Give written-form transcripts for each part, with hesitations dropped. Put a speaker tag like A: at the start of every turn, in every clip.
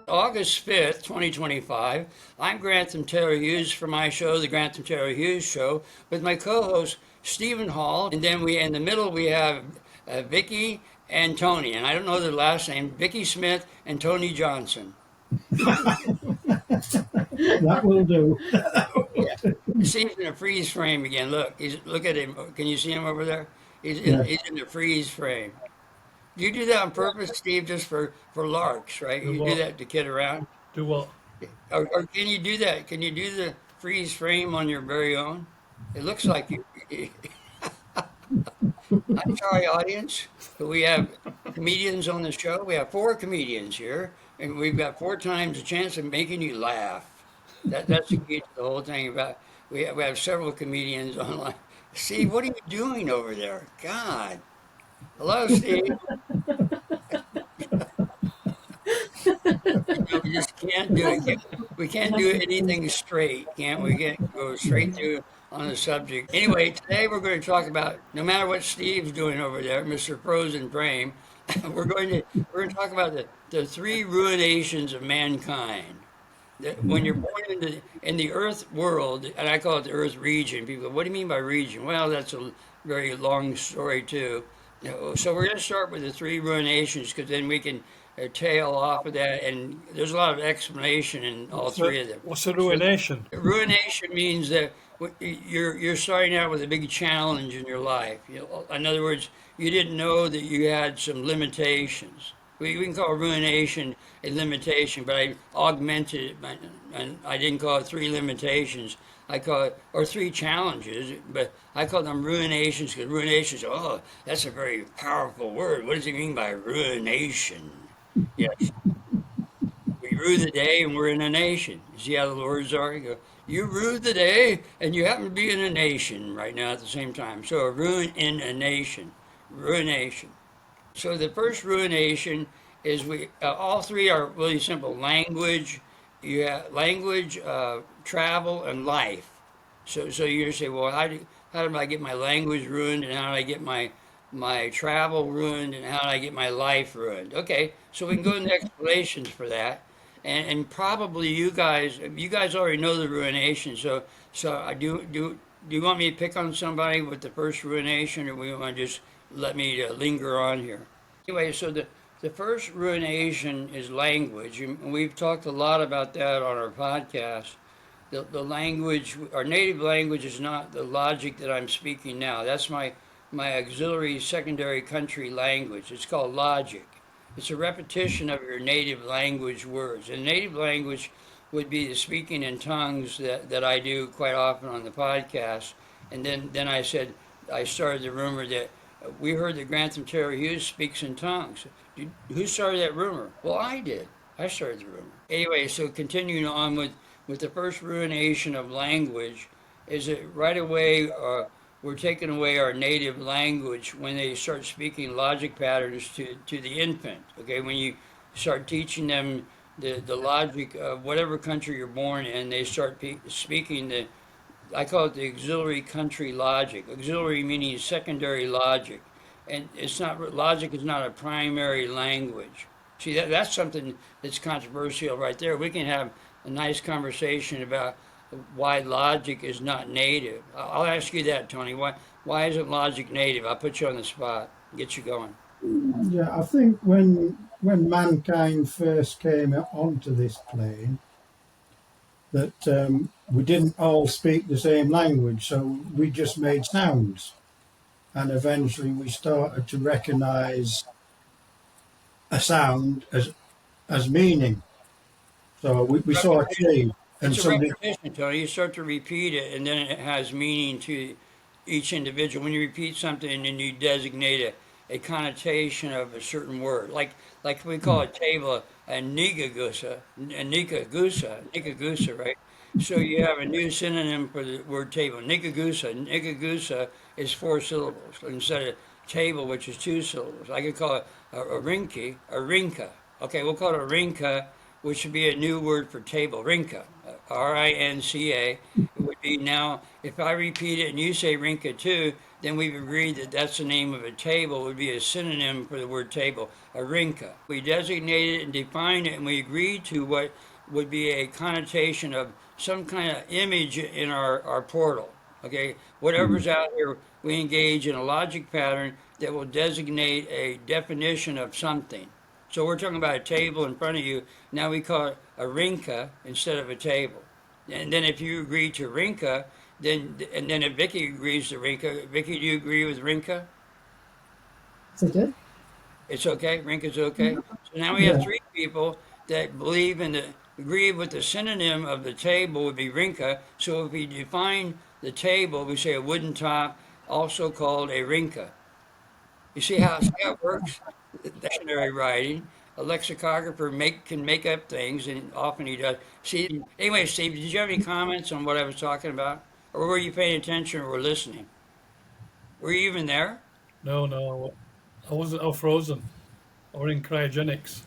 A: August 5th, 2025. I'm Grantham Taylor Hughes for my show, The Grantham Taylor Hughes Show, with my co-host Stephen Hall. And then in the middle, we have Vicky and Tony. And I don't know their last name, Vicky Smith and Tony Johnson.
B: That will do.
A: Yeah. Steve's in a freeze frame again. Look at him. Can you see him over there? He's
B: Yeah.
A: in the freeze frame. Do you do that on purpose, Steve, just for larks, right?
C: Do
A: You do
C: what?
A: that to kid around?
C: Do what?
A: Or can you do that? Can you do the freeze frame on your very own? It looks like you. I'm sorry, audience, but we have comedians on the show. We have 4 comedians here, and we've got 4 times the chance of making you laugh. That's the key to the whole thing. We have several comedians online. Steve, what are you doing over there? God. Hello, Steve. We just can't do it. We can't do anything straight, can't we? Can't go straight through on the subject. Anyway, today we're going to talk about, no matter what Steve's doing over there, Mr. Frozen Frame, we're going to talk about the 3 ruinations of mankind. When you're born in the Earth world, and I call it the Earth region, people go, what do you mean by region? Well, that's a very long story too. So we're going to start with the 3 ruinations because then we can tail off of that, and there's a lot of explanation in all 3 of them.
C: What's a ruination?
A: So, ruination means that you're starting out with a big challenge in your life. In other words, you didn't know that you had some limitations. We can call ruination a limitation, but I augmented it, and I didn't call it 3 limitations. I call it, or 3 challenges, but I call them ruinations because ruinations, oh, that's a very powerful word. What does it mean by ruination? Yes. We rue the day and we're in a nation. You see how the words are? You rue the day and you happen to be in a nation right now at the same time. So a ruin in a nation. Ruination. So the first ruination is all 3 are really simple. Language, you have language, travel, and life. So you say, well, how did I get my language ruined, and how did I get my travel ruined, and how did I get my life ruined? Okay, so we can go into explanations for that, and probably you guys already know the ruination. So do you want me to pick on somebody with the first ruination, or we want to just let me linger on here? Anyway, so the first ruination is language, and we've talked a lot about that on our podcast. The language, our native language, is not the logic that I'm speaking now. That's my auxiliary secondary country language. It's called logic. It's a repetition of your native language words. And native language would be the speaking in tongues that I do quite often on the podcast. And then I started the rumor that we heard that Grantham Taylor Hughes speaks in tongues. Who started that rumor? Well, I did. I started the rumor. Anyway, so continuing on with the first ruination of language, is that right away we're taking away our native language when they start speaking logic patterns to the infant. Okay, when you start teaching them the logic of whatever country you're born in, they start speaking I call it the auxiliary country logic. Auxiliary meaning secondary logic. And logic is not a primary language. See, that's something that's controversial right there. We can have a nice conversation about why logic is not native. I'll ask you that, Tony. Why isn't logic native? I'll put you on the spot, get you going.
B: Yeah, I think when mankind first came onto this plane, that we didn't all speak the same language, so we just made sounds. And eventually we started to recognize a sound as meaning. So we saw a tree. And
A: it's a repetition, Tony. You start to repeat it, and then it has meaning to each individual. When you repeat something and you designate a connotation of a certain word, like we call a table a nikagusa, right? So you have a new synonym for the word table, nikagusa. Nikagusa is 4 syllables instead of table, which is 2 syllables. I could call it a rinki, a rinka. Okay, we'll call it a rinka, which would be a new word for table, rinka, R-I-N-C-A. It would be now, if I repeat it and you say rinka too, then we've agreed that that's the name of a table, would be a synonym for the word table, a rinka. We designate it and define it, and we agreed to what would be a connotation of some kind of image in our portal. Okay,
B: Mm.
A: whatever's out here, we engage in a logic pattern that will designate a definition of something. So we're talking about a table in front of you. Now we call it a rinka instead of a table. And then if you agree to rinka, then if Vicky agrees to rinka, Vicky, do you agree with rinka?
C: It's okay.
A: It's okay. Rinka's okay. So now we have
B: Yeah.
A: three people that believe in the agree with the synonym of the table would be rinka. So if we define the table, we say a wooden top, also called a rinka. You see how it works? Dictionary writing. A lexicographer can make up things, and often he does. See, anyway, Steve, did you have any comments on what I was talking about, or were you paying attention or listening? Were you even there?
D: No, no, I wasn't. I was frozen. I were in cryogenics.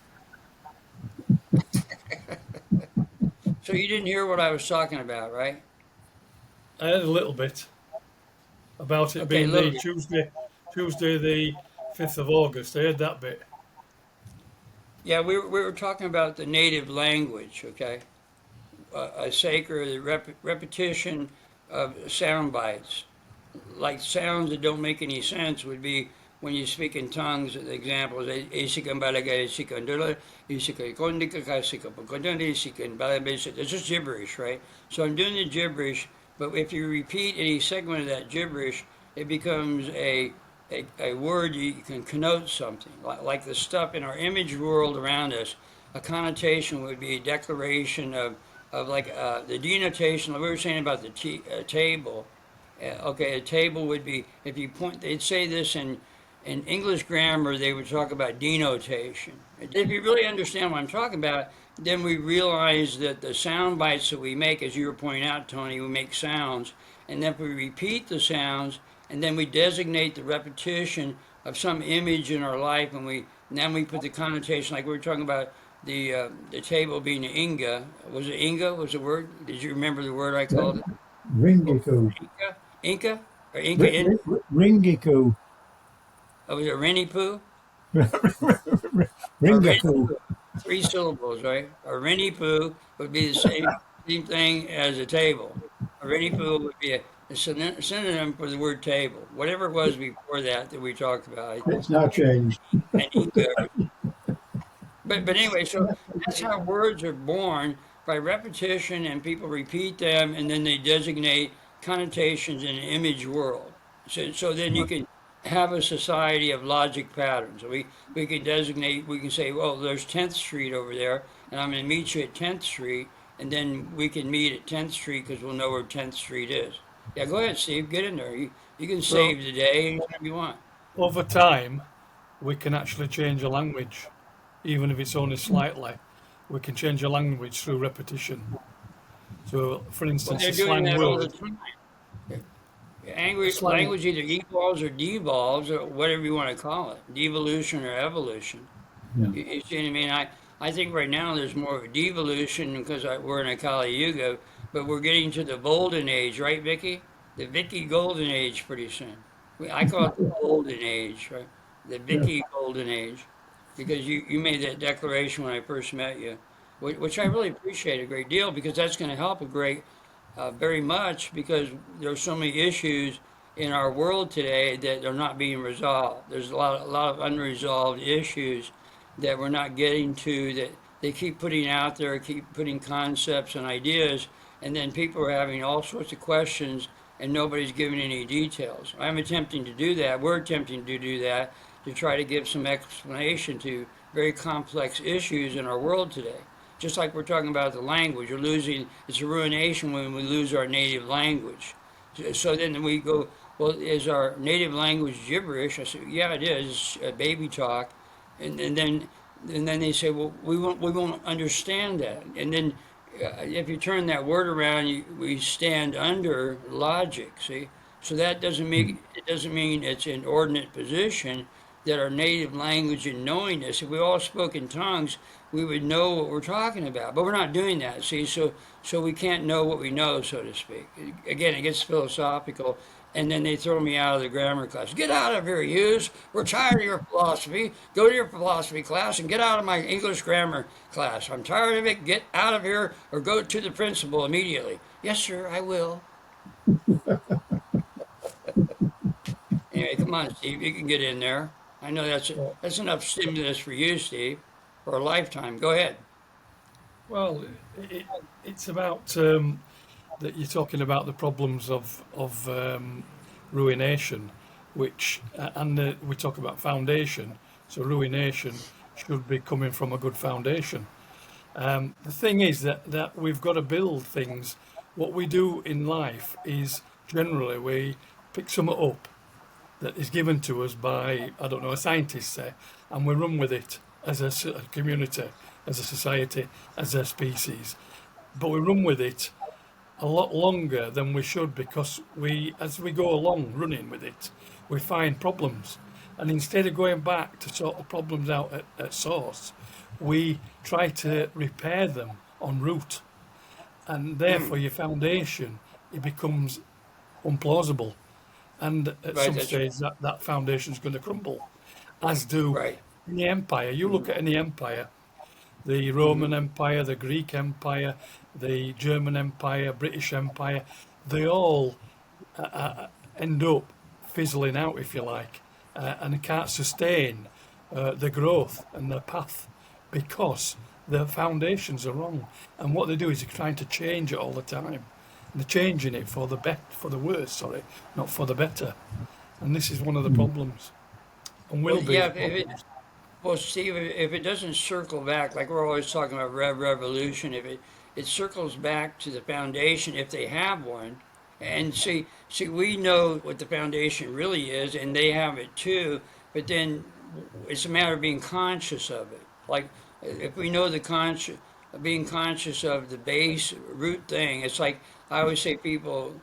A: So you didn't hear what I was talking about, right?
D: I heard a little bit about it
A: Okay,
D: being
A: look.
D: the Tuesday the 5th of August. I heard that bit.
A: Yeah, we were talking about the native language, okay? A sacred repetition of sound bites. Like sounds that don't make any sense would be when you speak in tongues. The examples: it's just gibberish, right? So I'm doing the gibberish, but if you repeat any segment of that gibberish, it becomes a word you can connote something. Like the stuff in our image world around us, a connotation would be a declaration of like the denotation, like we were saying about the table. Okay, a table would be, if you point, they'd say this in English grammar, they would talk about denotation. If you really understand what I'm talking about, then we realize that the sound bites that we make, as you were pointing out, Tony, we make sounds, and then we repeat the sounds, and then we designate the repetition of some image in our life, and then we put the connotation, like we were talking about the table being Inga. Was it Inga? Was the word? Did you remember the word I called it?
B: Ringiku.
A: Inca? Inca? Or Inca Indian?
B: Ringiku.
A: Oh, was it Rennie Poo? Or Rennie
B: Ringaku.
A: Poo? Three syllables, right? Or Rennie Poo would be the same thing as a table. A Rennie Poo would be a synonym for the word table. Whatever it was before that we talked about.
B: It's now changed.
A: And Inca. But anyway, so that's how words are born by repetition, and people repeat them, and then they designate connotations in an image world. So then you can have a society of logic patterns. We can designate, we can say, well, there's 10th Street over there, and I'm going to meet you at 10th Street, and then we can meet at 10th Street because we'll know where 10th Street is. Yeah, go ahead, Steve, get in there. You can
D: Well,
A: save the day anytime you want.
D: over time, we can actually change a language, even if it's only slightly. We can change a language through repetition. So, for
A: But
D: instance,
A: they're
D: a
A: doing
D: slang
A: that all the
D: word,
A: time.
D: a
A: Angry
D: slang,
A: language either evolves or devolves, or whatever you want to call it, devolution or evolution.
B: Yeah.
A: You see what I mean? I think right now there's more of a devolution because we're in a Kali Yuga, but we're getting to the golden age, right, Vicky? The Vicky golden age pretty soon. I call it the golden age, right? The
B: Yeah.
A: Vicky golden age, because you made that declaration when I first met you, which I really appreciate a great deal because that's going to help a great very much because there's so many issues in our world today that are not being resolved. There's a lot of unresolved issues that we're not getting to that they keep putting out there, keep putting concepts and ideas, and then people are having all sorts of questions and nobody's giving any details. I'm attempting to do that. We're attempting to do that to try to give some explanation to very complex issues in our world today. Just like we're talking about the language, it's a ruination when we lose our native language. So then we go, well, is our native language gibberish? I said, yeah, it is, baby talk. And then they say, well, we won't understand that. And then if you turn that word around, we stand under logic. See, so that doesn't mean it's an ordinate position that our native language and knowingness. If we all spoke in tongues, we would know what we're talking about. But we're not doing that. See, so we can't know what we know, so to speak. Again, it gets philosophical, and then they throw me out of the grammar class. Get out of here, Hughes. We're tired of your philosophy. Go to your philosophy class and get out of my English grammar class. I'm tired of it. Get out of here or go to the principal immediately. Yes, sir, I will. Anyway, come on, Steve. You can get in there. I know
D: Well,
A: that's enough stimulus for you, Steve, for a lifetime. Go ahead.
D: well, it, it's about that you're talking about the problems of ruination, which and we talk about foundation. So ruination should be coming from a good foundation. The thing is that we've got to build things. What we do in life is generally we pick something up that is given to us by, I don't know, a scientist, say, and we run with it as a community, as a society, as a species. But we run with it a lot longer than we should because as we go along running with it, we find problems. And instead of going back to sort the problems out at source, we try to repair them en route. And therefore, your foundation, it becomes implausible. And at
A: Right,
D: some
A: that's
D: stage, that foundation is going to crumble, as do
A: right.
D: any empire. You look at any empire, the Roman Empire, the Greek Empire, the German Empire, British Empire, they all end up fizzling out, if you like, and they can't sustain the growth and the path because the foundations are wrong. And what they do is they're trying to change it all the time. And they're changing it for the worse, sorry, not for the better. And this is one of the problems, and
A: Well,
D: will be
A: yeah,
D: the problems.
A: well, Steve, if it doesn't circle back, like we're always talking about revolution, if it circles back to the foundation, if they have one, and see, we know what the foundation really is, and they have it too, but then it's a matter of being conscious of it. Like if we know the being conscious of the base root thing, it's like I always say, people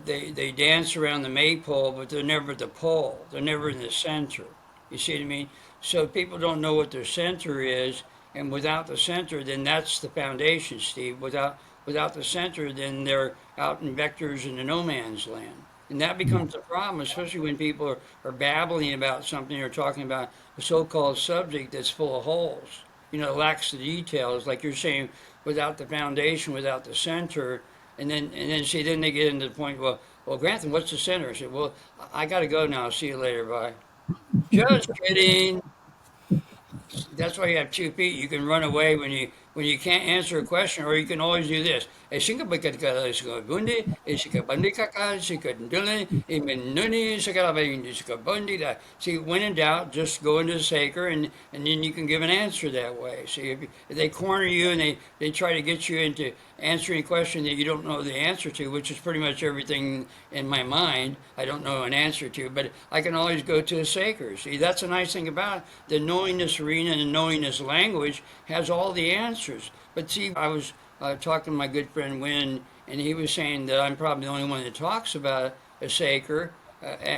A: they dance around the maypole, but they're never at the pole. They're never in the center. You see what I mean? So people don't know what their center is, and without the center, then that's the foundation, Steve. Without the center, then they're out in vectors in the no man's land. And that becomes a problem, especially when people are babbling about something or talking about a so-called subject that's full of holes. Lacks the details, like you're saying, without the foundation, without the center, and then see, then they get into the point, well, Grantham, what's the center? I said, well, I got to go now. See you later. Bye. Just kidding. That's why you have 2 feet. You can run away when you can't answer a question, or you can always do this. See, when in doubt, just go into the saker, and then you can give an answer that way. See, if they corner you and they try to get you into answering a question that you don't know the answer to, which is pretty much everything in my mind, I don't know an answer to, but I can always go to a saker. See, that's a nice thing about it. The knowingness arena and the knowingness language has all the answers. But see, I was talking to my good friend Wynn, and he was saying that I'm probably the only one that talks about a saker,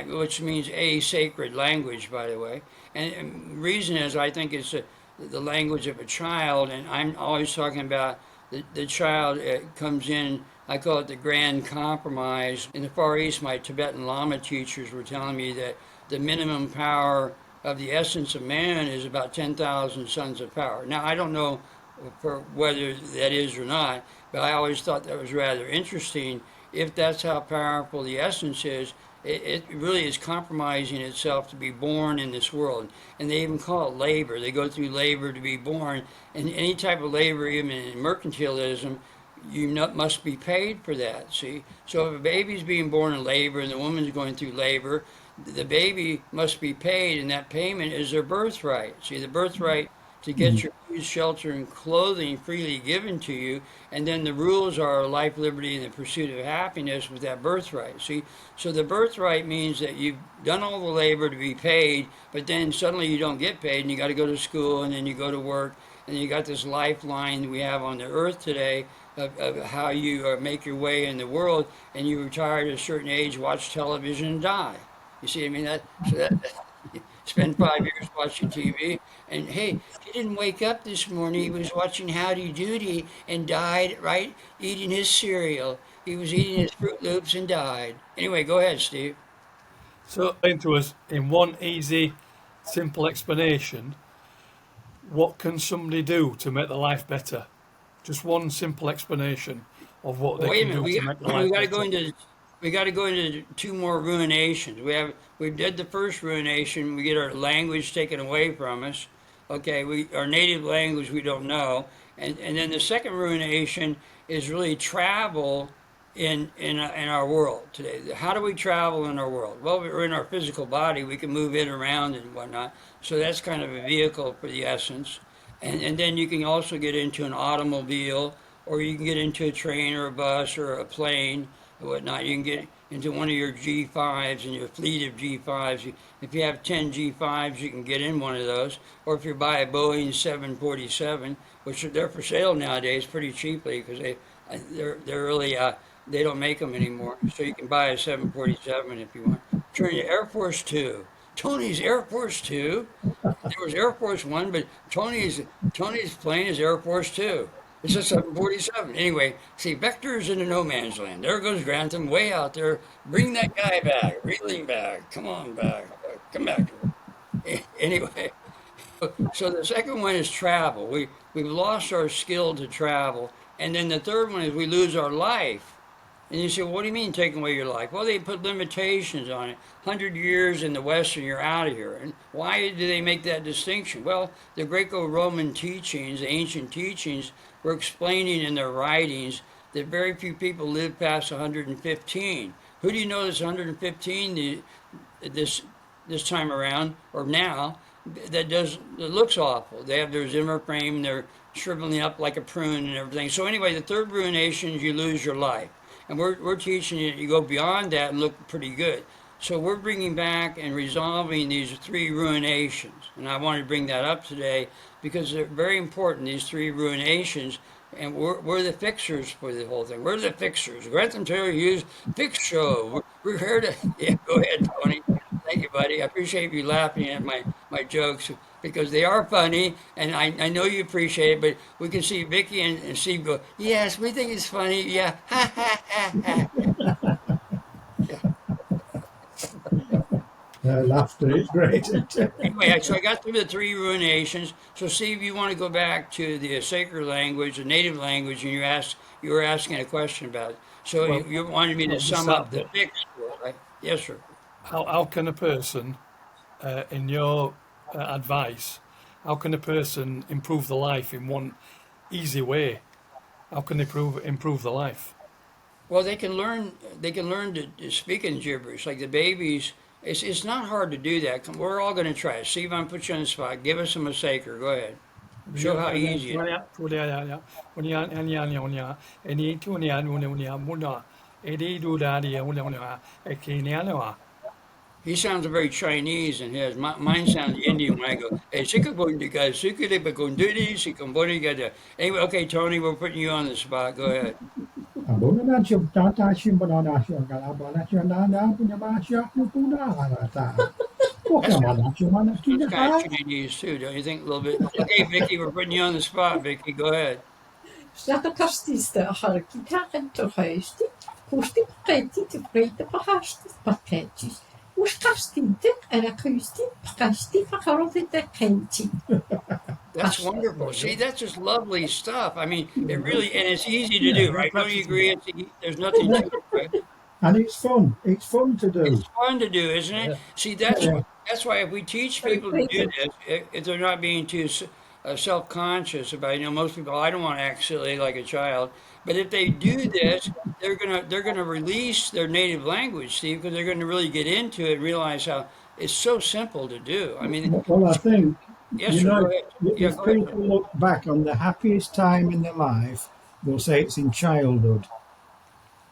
A: which means a sacred language, by the way. And the reason is I think it's the language of a child, and I'm always talking about the child comes in. I call it the grand compromise. In the Far East, my Tibetan Lama teachers were telling me that the minimum power of the essence of man is about 10,000 suns of power. Now, I don't know for whether that is or not, but I always thought that was rather interesting. If that's how powerful the essence is, it really is compromising itself to be born in this world. And they even call it labor. They go through labor to be born. And any type of labor, even in mercantilism, must be paid for that, see? So if a baby's being born in labor and the woman's going through labor, the baby must be paid, and that payment is their birthright. See, the birthright to get your food, shelter, and clothing freely given to you, and then the rules are life, liberty, and the pursuit of happiness with that birthright. See, so the birthright means that you've done all the labor to be paid, but then suddenly you don't get paid, and you got to go to school, and then you go to work, and you got this lifeline that we have on the earth today of how you make your way in the world, and you retire at a certain age, watch television, and die. You see, I mean that spend 5 years watching TV, and hey, he didn't wake up this morning. He was watching Howdy Doody and died, right? Eating his cereal. He was eating his Fruit Loops and died. Anyway, go ahead, Steve.
D: So, explain to us in one easy, simple explanation, what can somebody do to make their life better? Just one simple explanation of what
A: Well,
D: they
A: wait a
D: can
A: minute.
D: do
A: We
D: to
A: got
D: make their
A: we
D: life
A: got to go
D: better.
A: into we got to go into two more ruinations. We did the first ruination. We get our language taken away from us. Okay, we our native language we don't know, and then the second ruination is really travel in our world today. How do we travel in our world? Well, we're in our physical body. We can move in around and whatnot. So that's kind of a vehicle for the essence. And then you can also get into an automobile, or you can get into a train or a bus or a plane or whatnot. You can get into one of your G5s and your fleet of G5s. If you have 10 G5s, you can get in one of those. Or if you buy a Boeing 747, which they're for sale nowadays pretty cheaply because they're really they don't make them anymore. So you can buy a 747 if you want. Turn to Air Force Two. Tony's Air Force Two. There was Air Force One, but Tony's plane is Air Force Two. It's a 747. Anyway, see, Vector's into no man's land. There goes Grantham way out there. Bring that guy back. Reeling back. Come on back. Come back. Anyway, so the second one is travel. We've lost our skill to travel. And then the third one is we lose our life. And you say, well, what do you mean taking away your life? Well, they put limitations on it. 100 years in the West and you're out of here. And why do they make that distinction? Well, the Greco-Roman teachings, the ancient teachings, were explaining in their writings that very few people live past 115. Who do you know that's 115 this this time around or now that looks awful? They have their Zimmer frame, they're shriveling up like a prune and everything. So anyway, the third ruination is you lose your life. And we're teaching you go beyond that and look pretty good. So we're bringing back and resolving these three ruinations. And I wanted to bring that up today because they're very important, these three ruinations. And we're the fixers for the whole thing. We're the fixers. Grantham Taylor Hughes Fix Show. We're here to, yeah, go ahead, Tony. Thank you, buddy. I appreciate you laughing at my jokes because they are funny, and I know you appreciate it. But we can see Vicky and Steve go, yes, we think it's funny. Yeah, ha ha ha ha. Yeah.
B: Laughter is great.
A: Anyway, so I got through the three ruinations. So, Steve, you want to go back to the sacred language, the native language, and you were asking a question about it. So
D: Well,
A: you wanted me to
D: just
A: sum
D: that
A: up the
D: bit.
A: fix, right? Yes, sir.
D: How can a person, in your advice, how can a person improve the life in one easy way? How can they improve the life?
A: Well, they can learn. They can learn to speak in gibberish, like the babies. It's not hard to do that. We're all going to try it. Steve, I'm put you on the spot. Give us a massacre. Go ahead. Show how easy it is. He sounds very Chinese in his. Mine sounds Indian when I go, hey, sikabundi sikadibakundidi, sikumbuni. Anyway, okay, Tony, we're putting you on the spot. Go ahead. That's sounds kind of Chinese too, don't you think? A little bit. Okay, Vicky, we're putting you on the spot. Vicky, go ahead.
C: Snakakastiste harkitaren toheisti, kusti paketi freite pahastis paketis. Uskastinte and akusti pakasti pakarotite kenti.
A: That's wonderful. See, that's just lovely stuff. I mean, it really, and it's easy to do, right? Don't you agree? There's nothing to it, right?
B: And it's fun. It's fun to
A: It's
B: do.
A: fun to do, isn't it? See,
B: Yeah.
A: that's why if we teach people to do this, if they're not being too self-conscious about, most people, I don't want to act silly like a child, but if they do this, they're gonna release their native language, Steve, because they're gonna really get into it and realize how it's so simple to do. I mean,
B: Well, I think,
A: yes, sir. Go ahead. Yeah,
B: if
A: go ahead, sir.
B: people look back on the happiest time in their life, they'll say it's in childhood.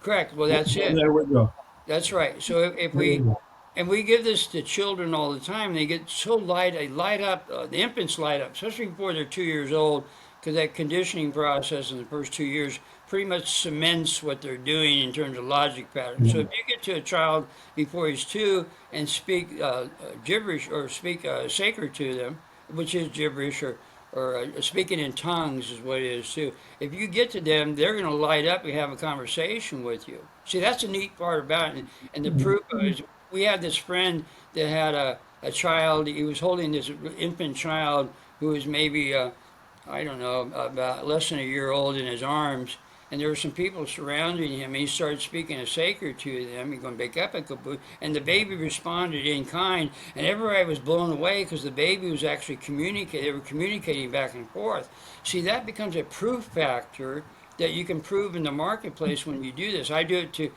A: Correct. Well, that's
B: So
A: it.
B: there we go.
A: That's right. So if
B: There we
A: we
B: go.
A: and we give this to children all the time, they get so they light up. The infants light up, especially before they're 2 years old, because that conditioning process in the first 2 years pretty much cements what they're doing in terms of logic patterns. So if you get to a child before he's two and speak gibberish or speak sacred to them, which is gibberish or speaking in tongues is what it is too. If you get to them, they're going to light up and have a conversation with you. See, that's the neat part about it. And the proof is we had this friend that had a child. He was holding this infant child who was maybe, I don't know, about less than a year old in his arms. And there were some people surrounding him. And he started speaking a sacred to them. He going and the baby responded in kind. And everybody was blown away because the baby was actually communicating. They were communicating back and forth. See, that becomes a proof factor that you can prove in the marketplace when you do this. I do it to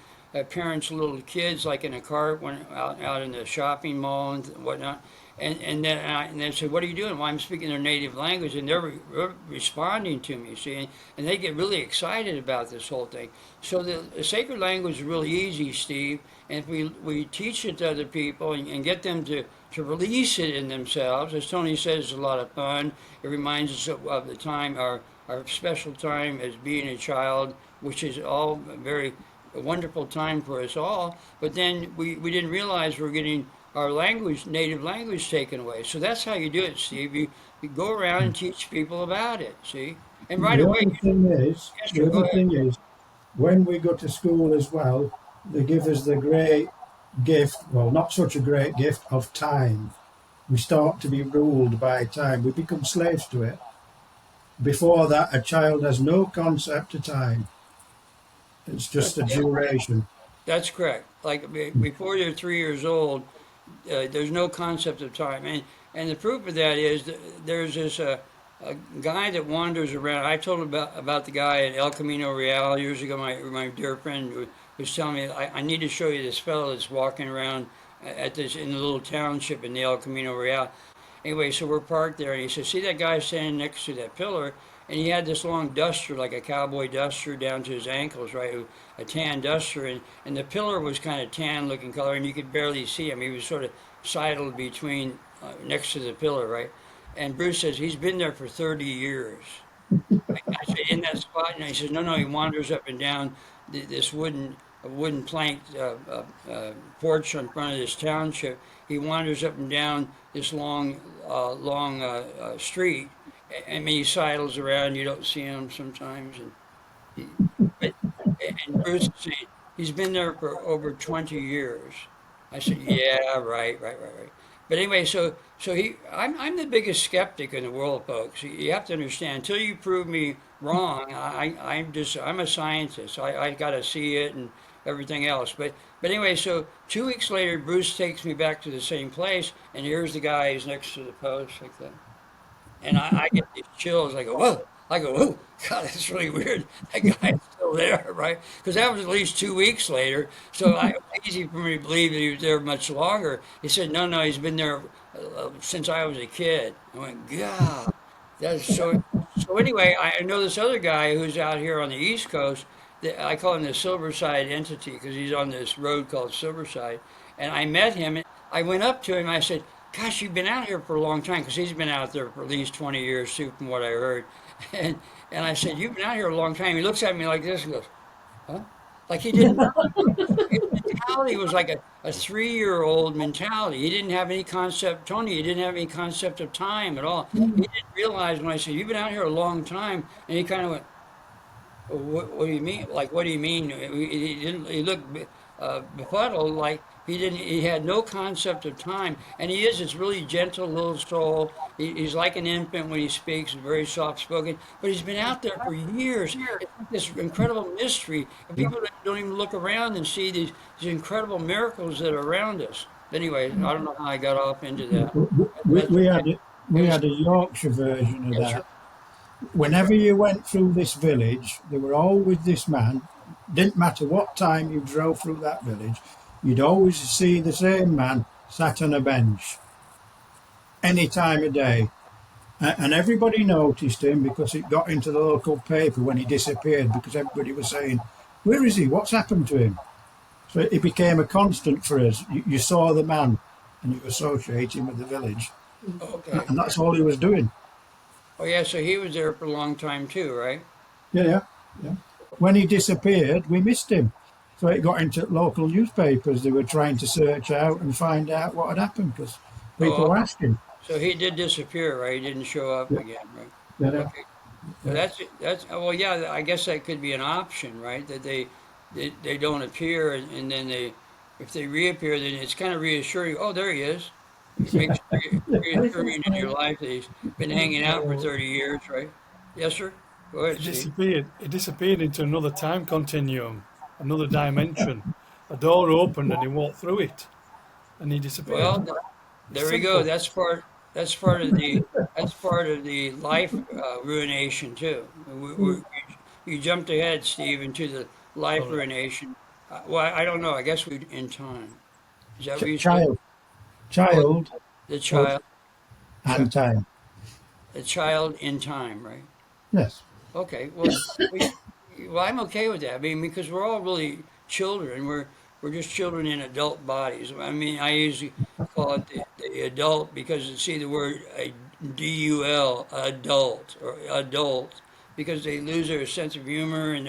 A: parents, little kids, like in a cart when out in the shopping mall and whatnot. And they say, "What are you doing?" Well, I'm speaking their native language, and they're responding to me. See, and they get really excited about this whole thing. So the sacred language is really easy, Steve. And if we teach it to other people and get them to release it in themselves, as Tony says, it's a lot of fun. It reminds us of the time, our special time as being a child, which is all very a wonderful time for us all. But then we didn't realize we're getting our language, native language, taken away. So that's how you do it, Steve. You go around and teach people about it. See, and right
B: The
A: away,
B: other thing is,
A: Esther, go ahead.
B: when we go to school as well, they give us the great gift, well, not such a great gift, of time. We start to be ruled by time. We become slaves to it. Before that, a child has no concept of time. It's just a duration.
A: That's correct. Like before you're 3 years old, there's no concept of time, and the proof of that is that there's this a guy that wanders around. I told about the guy at El Camino Real years ago. My dear friend was telling me I need to show you this fellow that's walking around at this in the little township in the El Camino Real. Anyway, so we're parked there, and he says, "See that guy standing next to that pillar?" And he had this long duster, like a cowboy duster, down to his ankles, right? A tan duster, and the pillar was kind of tan looking color, and you could barely see him. He was sort of sidled between, next to the pillar, right? And Bruce says, he's been there for 30 years. I said, in that spot? And he says, no, he wanders up and down this wooden plank porch in front of this township. He wanders up and down this long street. I mean, he sidles around. You don't see him sometimes. But, and Bruce is saying, he's been there for over 20 years. I said, yeah, right. But anyway, I'm the biggest skeptic in the world, folks. You have to understand, until you prove me wrong, I'm a scientist. I got to see it and everything else. But anyway, so 2 weeks later, Bruce takes me back to the same place, and here's the guy who's next to the post like that. And I get these chills. I go, whoa. I go, oh, God, that's really weird. That guy's still there, right? Because that was at least 2 weeks later. So it was easy for me to believe that he was there much longer. He said, no, he's been there since I was a kid. I went, God, that's so. So anyway, I know this other guy who's out here on the East Coast. I call him the Silverside entity because he's on this road called Silverside. And I met him. I went up to him. And I said, gosh, you've been out here for a long time, because he's been out there for at least 20 years too, from what I heard. And I said, you've been out here a long time. He looks at me like this and goes, huh? Like he didn't. His mentality was like a 3-year-old mentality. He didn't have any concept, Tony, he didn't have any concept of time at all. He didn't realize when I said, you've been out here a long time. And he kind of went, what do you mean? Like, what do you mean? He looked befuddled, like he had no concept of time. And he is this really gentle little soul. He's like an infant when he speaks, very soft spoken, but he's been out there for years. It's like this incredible mystery, and people don't even look around and see these incredible miracles that are around us. Anyway, I don't know how I got off into that.
B: We had a Yorkshire version of
A: Yeah,
B: that.
A: sure.
B: Whenever you went through this village, there were always this man. Didn't matter what time you drove through that village, you'd always see the same man sat on a bench any time of day. And everybody noticed him because it got into the local paper when he disappeared, because everybody was saying, where is he? What's happened to him? So it became a constant for us. You saw the man and you associate him with the village.
A: Okay.
B: And that's all he was doing.
A: Oh, yeah, so he was there for a long time too, right?
B: Yeah. When he disappeared, we missed him. So it got into local newspapers. They were trying to search out and find out what had happened, because people were asking.
A: So he did disappear, right? He didn't show up again, right?
B: Yeah.
A: Okay. So that's well, yeah. I guess that could be an option, right? That they don't appear, and then if they reappear, then it's kind of reassuring. Oh, there he is. It makes it reassuring in your life that he's been hanging out for
D: Well,
A: 30 years, right? Yes, sir. Go ahead,
D: it
A: Steve.
D: disappeared. It disappeared into another time continuum, another dimension. A door opened and he walked through it, and he disappeared.
A: Well,
D: It's
A: there we go.
D: simple.
A: That's part of the that's part of the life ruination too. You jumped ahead, Steve, into the life
D: Sorry.
A: ruination. Well, I don't know. I guess we in time. Is that what you said?
B: Child,
A: Oh,
B: child,
A: the
B: or
A: child, chi-
B: and time.
A: the child in time, right?
B: Yes.
A: Okay. Well, I'm okay with that. I mean, because we're all really children. We're just children in adult bodies. I mean, I usually call it the adult because you see the word DUL, adult or adult, because they lose their sense of humor and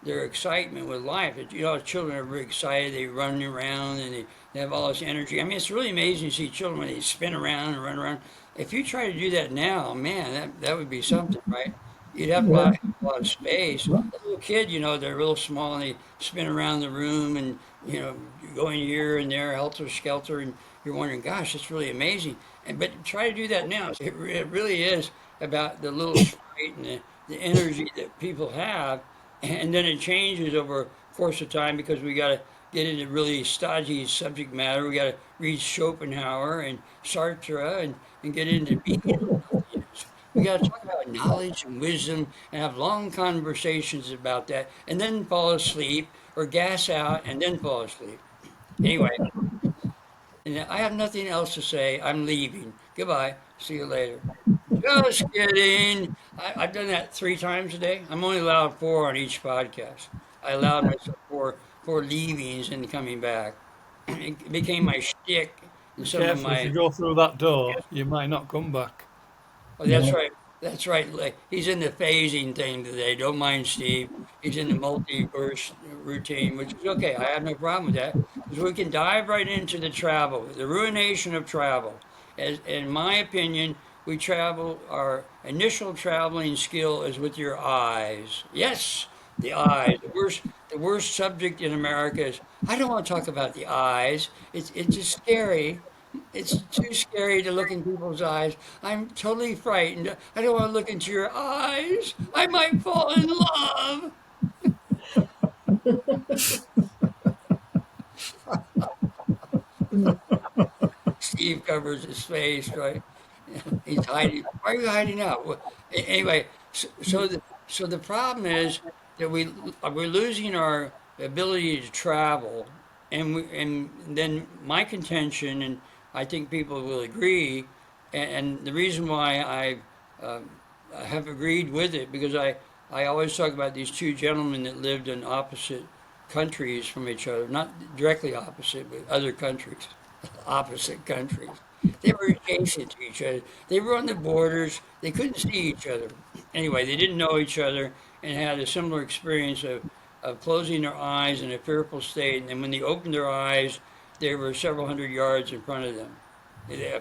A: their excitement with life. You know, children are very excited. They run around and they have all this energy. I mean, it's really amazing to see children when they spin around and run around. If you try to do that now, man, that would be something, right? You'd have
B: Yeah.
A: a lot of space.
B: Well,
A: A little kid, you know, they're real small and they spin around the room and, you know, going here and there, helter skelter, and you're wondering, gosh, it's really amazing. But try to do that now. It really is about the little sprite and the energy that people have. And then it changes over course of time because we got to get into really stodgy subject matter. We got to read Schopenhauer and Sartre and get into being. We got to talk about knowledge and wisdom and have long conversations about that and then fall asleep or gas out and then fall asleep. Anyway, and I have nothing else to say. I'm leaving. Goodbye. See you later. Just kidding. I've done that 3 times a day. I'm only allowed 4 on each podcast. I allowed myself four leavings and coming back. It became my shtick and
D: Be
A: some of
D: careful, if you
A: my.
D: go through that door, you might not come back.
A: Oh, that's
B: no.
A: right. That's right. Like, he's in the phasing thing today. Don't mind Steve. He's in the multiverse routine, which is okay. I have no problem with that because we can dive right into the travel, the ruination of travel. As in my opinion, we travel. Our initial traveling skill is with your eyes. Yes, the eyes. The worst subject in America is I don't want to talk about the eyes. It's just scary. It's too scary to look in people's eyes. I'm totally frightened. I don't want to look into your eyes. I might fall in love. Steve covers his face, right? He's hiding. Why are you hiding out? Anyway, so the problem is that we're losing our ability to travel, and then my contention, and I think people will agree, and the reason why I have agreed with it because I always talk about these two gentlemen that lived in opposite countries from each other, not directly opposite, but other countries, opposite countries. They were adjacent to each other. They were on the borders. They couldn't see each other. Anyway, they didn't know each other and had a similar experience of closing their eyes in a fearful state. And when they opened their eyes, they were several hundred yards in front of them.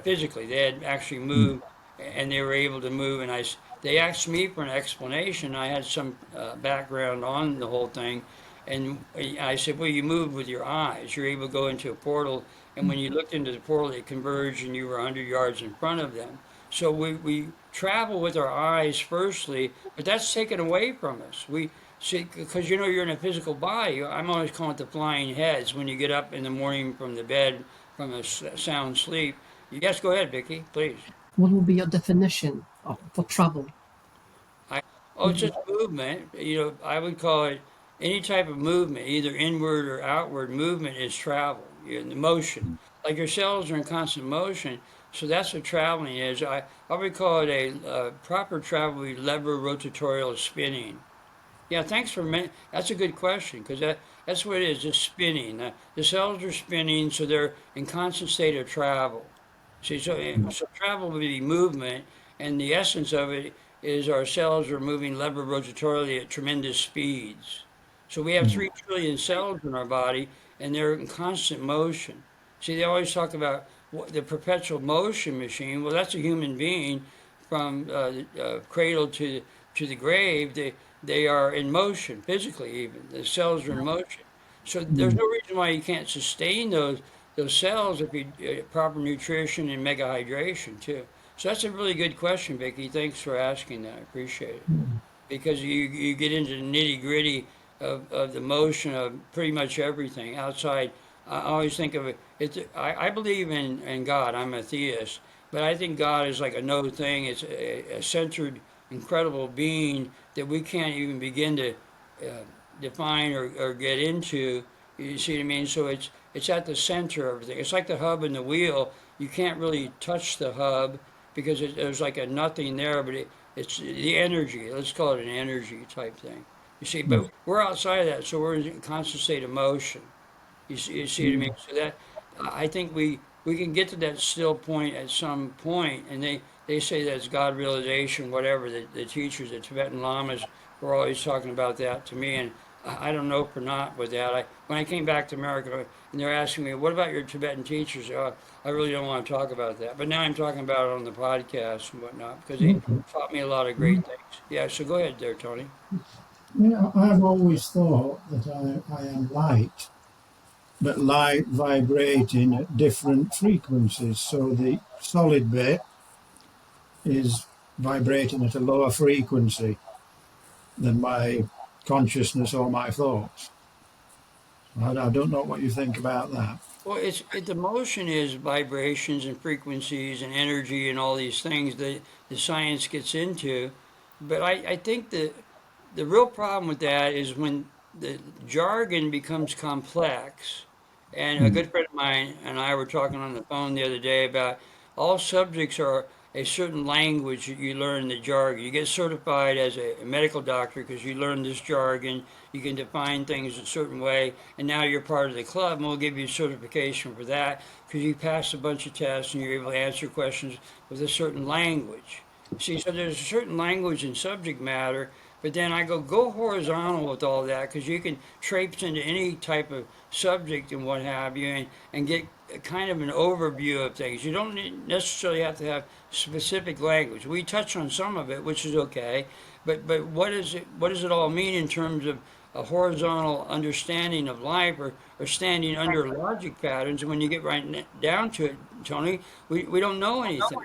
A: Physically, they had actually moved and they were able to move. And they asked me for an explanation. I had some background on the whole thing. And I said, well, you moved with your eyes. You're able to go into a portal and when you looked into the portal, they converged and you were 100 yards in front of them. So we travel with our eyes firstly, but that's taken away from us. We see, because you know you're in a physical body. I'm always calling it the flying heads when you get up in the morning from the bed from a sound sleep. Yes, go ahead, Vicky, please.
E: What will be your definition for travel?
A: Oh, it's just movement. You know, I would call it any type of movement, either inward or outward movement is travel. You're in the motion. Like your cells are in constant motion. So that's what traveling is. I would call it a proper travel would be lever rotatorial spinning. Yeah, thanks for that's a good question because that's what it is, just spinning. The cells are spinning, so they're in constant state of travel. See, so travel would be movement, and the essence of it is our cells are moving lever rotatorially at tremendous speeds. So we have 3 trillion cells in our body, and they're in constant motion. See, they always talk about the perpetual motion machine. Well, that's a human being from cradle to the grave. They are in motion physically. Even the cells are in motion. So there's no reason why you can't sustain those cells if you proper nutrition and mega hydration too. So that's a really good question, Vicky. Thanks for asking that. I appreciate it because you get into the nitty gritty of the motion of pretty much everything outside. I always think of it. I believe in God. I'm a theist, but I think God is like a no thing. It's a centered, incredible being that we can't even begin to define or get into. You see what I mean? So it's at the center of everything. It's like the hub and the wheel. You can't really touch the hub because there's like a nothing there, but it's the energy. Let's call it an energy type thing. You see, but we're outside of that, so we're in a constant state of motion. You see what I mean? So that I think we can get to that still point at some point, and they say that's God realization, whatever. The teachers, the Tibetan lamas, were always talking about that to me, and I don't know if or not with that. When I came back to America, and they're asking me, "What about your Tibetan teachers?" I really don't want to talk about that, but now I'm talking about it on the podcast and whatnot because they
B: Okay.
A: taught me a lot of great things. Yeah, so go ahead there, Tony.
B: Yeah, I've always thought that I am light, but light vibrating at different frequencies. So the solid bit is vibrating at a lower frequency than my consciousness or my thoughts. I don't know what you think about that.
A: Well, the motion is vibrations and frequencies and energy and all these things that the science gets into. But I think the real problem with that is when the jargon becomes complex. And a
B: Mm.
A: good friend of mine and I were talking on the phone the other day about all subjects are a certain language that you learn the jargon. You get certified as a medical doctor because you learn this jargon. You can define things a certain way, and now you're part of the club, and we'll give you certification for that because you passed a bunch of tests and you're able to answer questions with a certain language. See, so there's a certain language and subject matter, but then I go horizontal with all that because you can traipse into any type of subject and what have you and get kind of an overview of things. You don't necessarily have to have specific language. We touch on some of it, which is okay, but what does it all mean in terms of a horizontal understanding of life or standing under logic patterns? And when you get right down to it, Tony, we don't know anything.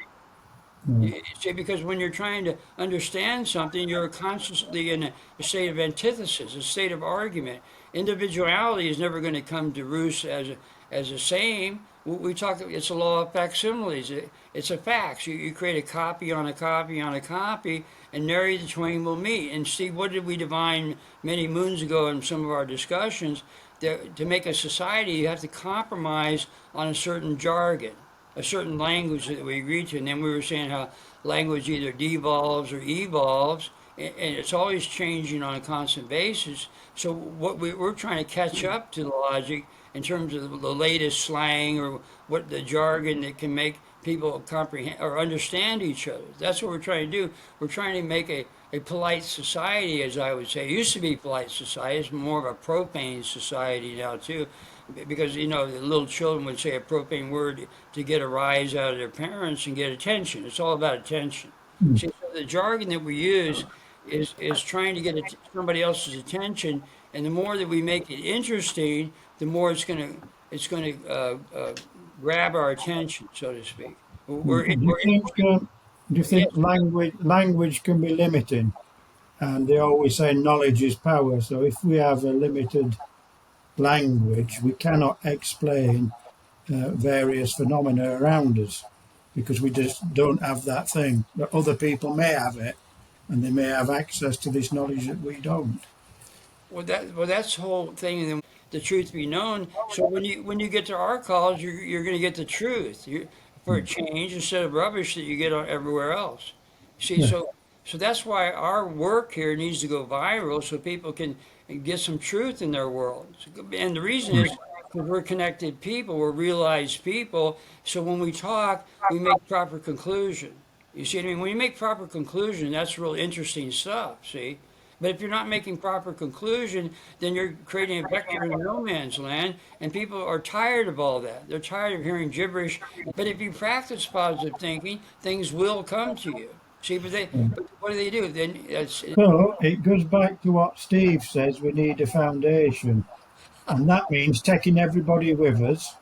B: Mm.
A: You see, because when you're trying to understand something, you're constantly in a state of antithesis, a state of argument. Individuality is never going to come to roost as a same. We talk. It's a law of facsimiles. It's a fax. You create a copy on a copy on a copy, and nary the twain will meet. And Steve, what did we divine many moons ago in some of our discussions? To make a society, you have to compromise on a certain jargon, a certain language that we agree to. And then we were saying how language either devolves or evolves, and it's always changing on a constant basis. So what we're trying to catch up to the logic in terms of the latest slang or what the jargon that can make people comprehend or understand each other. That's what we're trying to do. We're trying to make a polite society, as I would say. It used to be polite society. It's more of a profane society now too, because the little children would say a profane word to get a rise out of their parents and get attention. It's all about attention.
B: Mm.
A: See, so the jargon that we use is trying to get somebody else's attention, and the more that we make it interesting, the more it's going to grab our attention, so to speak. We're,
B: Do you
A: we're
B: think
A: yes.
B: language can be limiting? And they always say knowledge is power. So if we have a limited language, we cannot explain various phenomena around us because we just don't have that thing. But other people may have it, and they may have access to this knowledge that we don't.
A: That's the whole thing. And then the truth be known. So when you get to our calls, you're going to get the truth for a change instead of rubbish that you get everywhere else. See,
B: Yeah.
A: so that's why our work here needs to go viral so people can get some truth in their world. And the reason is because we're connected people, we're realized people. So when we talk, we make proper conclusion. You see what I mean? When you make proper conclusion, that's real interesting stuff. See. But if you're not making proper conclusion, then you're creating a vector in no man's land, and people are tired of all that. They're tired of hearing gibberish. But if you practice positive thinking, things will come to you. See, but what do? Then
B: So it goes back to what Steve says. We need a foundation. And that means taking everybody with us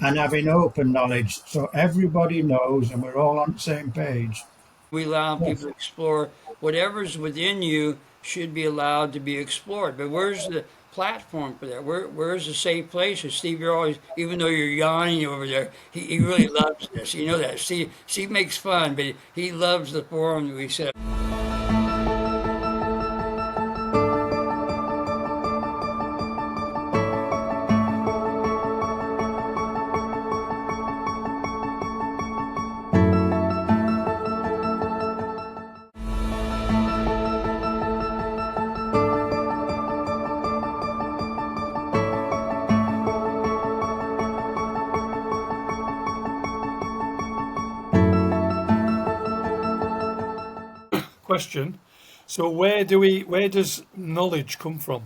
B: and having open knowledge so everybody knows and we're all on the same page.
A: We allow
B: Yes.
A: people to explore whatever's within you should be allowed to be explored. But where's the platform for that? Where's the safe place? And Steve, you're always, even though you're yawning over there, he really loves this. You know that. Steve makes fun, but he loves the forum that we set up.
D: Question. So where does knowledge come from?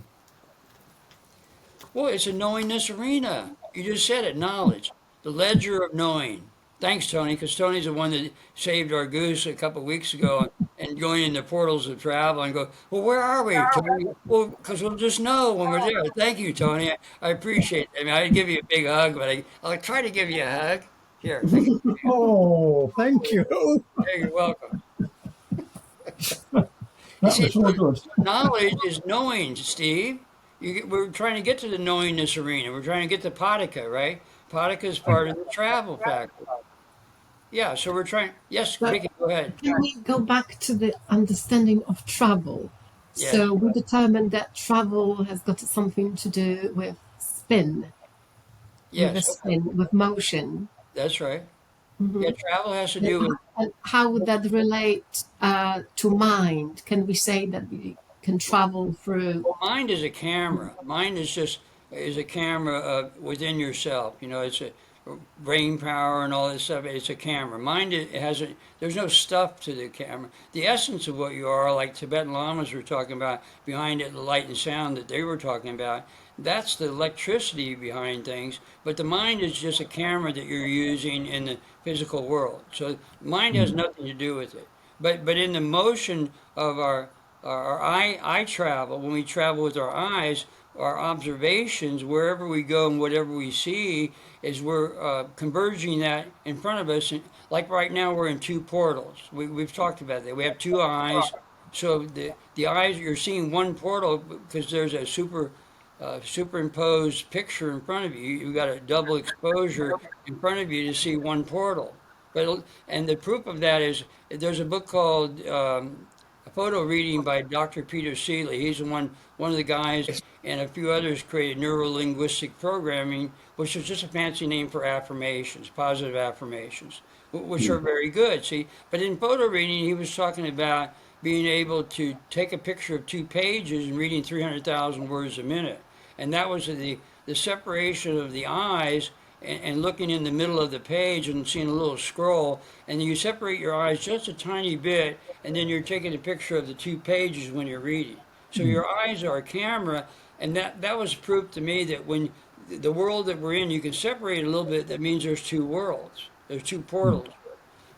A: Well, it's a knowingness arena. You just said it, knowledge, the ledger of knowing. Thanks, Tony, because Tony's the one that saved our goose a couple of weeks ago and going in the portals of travel and go, well, where are we, Tony? Well, because we'll just know when we're there. Thank you, Tony. I appreciate it. I mean, I'd give you a big hug, but I'll try to give you a hug. Here, take it.
B: Oh, thank you.
A: Hey, you're welcome. You
B: That
A: see,
B: was so good.
A: knowledge is knowing, Steve. We're trying to get to the knowingness arena. We're trying to get to Padaka, right? Padaka is part of the travel factor. Yeah, so we're trying. Yes,
E: But
A: Vicky, go ahead.
E: can we go back to the understanding of travel?
A: Yes,
E: So we determined that travel has got something to do with with a
A: yes, okay,
E: spin, with motion.
A: that's right. Yeah,
E: Hmm.
A: travel has to
E: And,
A: do with.
E: and how would that relate to mind? Can we say that we can travel through?
A: Well, mind is a camera. Mind is a camera within yourself. You know, it's a brain power and all this stuff. It's a camera. Mind it has a. There's no stuff to the camera. The essence of what you are, like Tibetan lamas were talking about, behind it, the light and sound that they were talking about. That's the electricity behind things. But the mind is just a camera that you're using in the physical world. So mind has nothing to do with it. But in the motion of our eye travel, when we travel with our eyes, our observations, wherever we go and whatever we see, is we're converging that in front of us. And like right now, we're in two portals. We've talked about that. We have two eyes. So the eyes, you're seeing one portal because there's a superimposed picture in front of you. You've got a double exposure in front of you to see one portal. And the proof of that is there's a book called a photo reading by Dr. Peter Seeley. He's one of the guys, and a few others created neuro-linguistic programming, which is just a fancy name for affirmations, positive affirmations, which are very good. See, but in photo reading, he was talking about being able to take a picture of 2 pages and reading 300,000 words a minute, and that was the separation of the eyes and looking in the middle of the page and seeing a little scroll, and you separate your eyes just a tiny bit, and then you're taking a picture of the 2 pages when you're reading. So your eyes are a camera, and that was proof to me that when the world that we're in, you can separate a little bit. That means there's two worlds, there's two portals.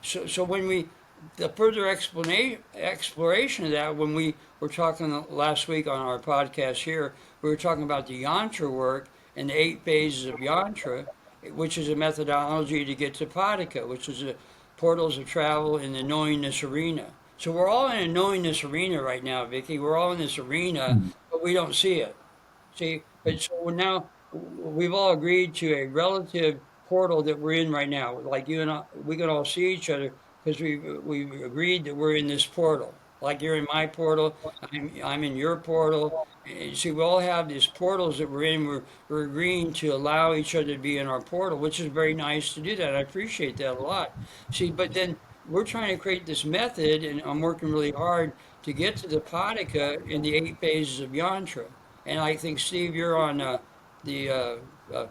A: So when the further exploration of that, when we were talking last week on our podcast here, we were talking about the yantra work and the 8 phases of yantra, which is a methodology to get to Padaka, which is the portals of travel in the knowingness arena. So we're all in a knowingness arena right now, Vicky. We're all in this arena, but we don't see it. See, but so now we've all agreed to a relative portal that we're in right now. Like you and I, we can all see each other because we've agreed that we're in this portal. Like you're in my portal, I'm in your portal. And see, we all have these portals that we're in. We're agreeing to allow each other to be in our portal, which is very nice to do that. I appreciate that a lot. See, but then we're trying to create this method, and I'm working really hard to get to the Padaka in the 8 phases of yantra. And I think Steve, you're on the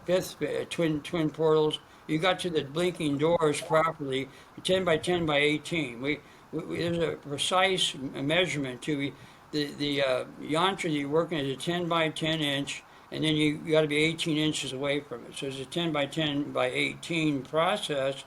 A: fifth twin portals. You got to the blinking doors properly, 10 by 10 by 18. There's a precise measurement to the yantra that you're working is a 10 by 10 inch, and then you got to be 18 inches away from it. So it's a 10 by 10 by 18 process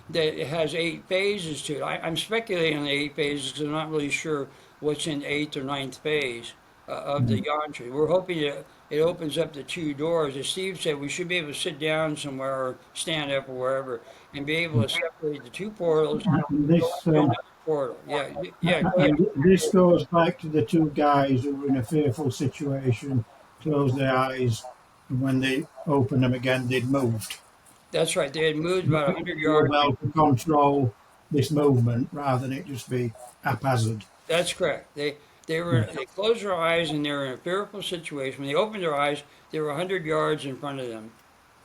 A: that has 8 phases to it. I'm speculating on the 8 phases because I'm not really sure what's in the eighth or ninth phase. of the yantra. We're hoping it opens up the two doors. As Steve said, we should be able to sit down somewhere or stand up or wherever and be able to separate the two portals
B: And
A: and go
B: this
A: into another portal. Yeah, yeah, go ahead.
B: and this goes back to the two guys who were in a fearful situation, closed their eyes, and when they opened them again, they'd moved.
A: That's right. They had moved about 100
B: They were
A: yards.
B: well to control this movement rather than it just be haphazard.
A: That's correct. They closed their eyes and they were in a fearful situation. When they opened their eyes, they were 100 yards in front of them,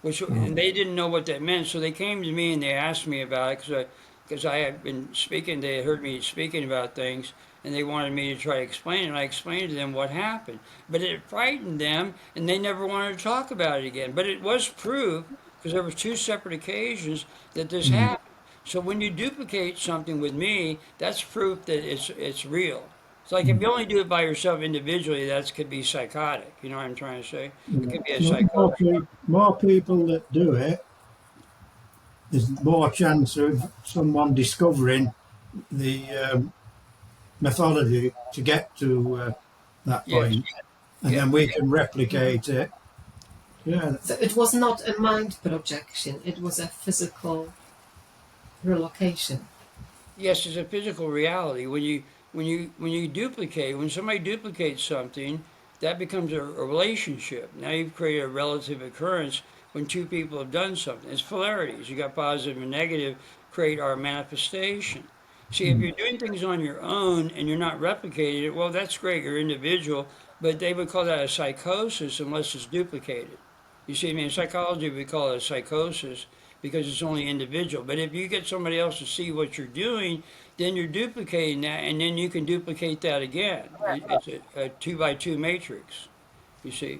A: and they didn't know what that meant. So they came to me and they asked me about it because I had been speaking. They had heard me speaking about things and they wanted me to try to explain it. And I explained to them what happened, but it frightened them and they never wanted to talk about it again. But it was proof because there were two separate occasions that this happened. So when you duplicate something with me, that's proof that it's real. It's like if you only do it by yourself individually, that could be psychotic. You know what I'm trying to say? It could be a
B: So
A: psychosis.
B: more people that do it, there's more chance of someone discovering the methodology to get to that
A: Yes.
B: point, and
A: Yeah.
B: then we can replicate it. Yeah,
E: So it was not a mind projection, it was a physical relocation.
A: Yes, it's a physical reality. When somebody duplicates something, that becomes a relationship. Now you've created a relative occurrence when two people have done something. It's polarities. You got positive and negative create our manifestation. See, if you're doing things on your own and you're not replicating it, well, that's great. You're individual, but they would call that a psychosis unless it's duplicated. You see, I mean, in psychology, we call it a psychosis because it's only individual. But if you get somebody else to see what you're doing, then you're duplicating that, and then you can duplicate that again. It's a two by two matrix. You see.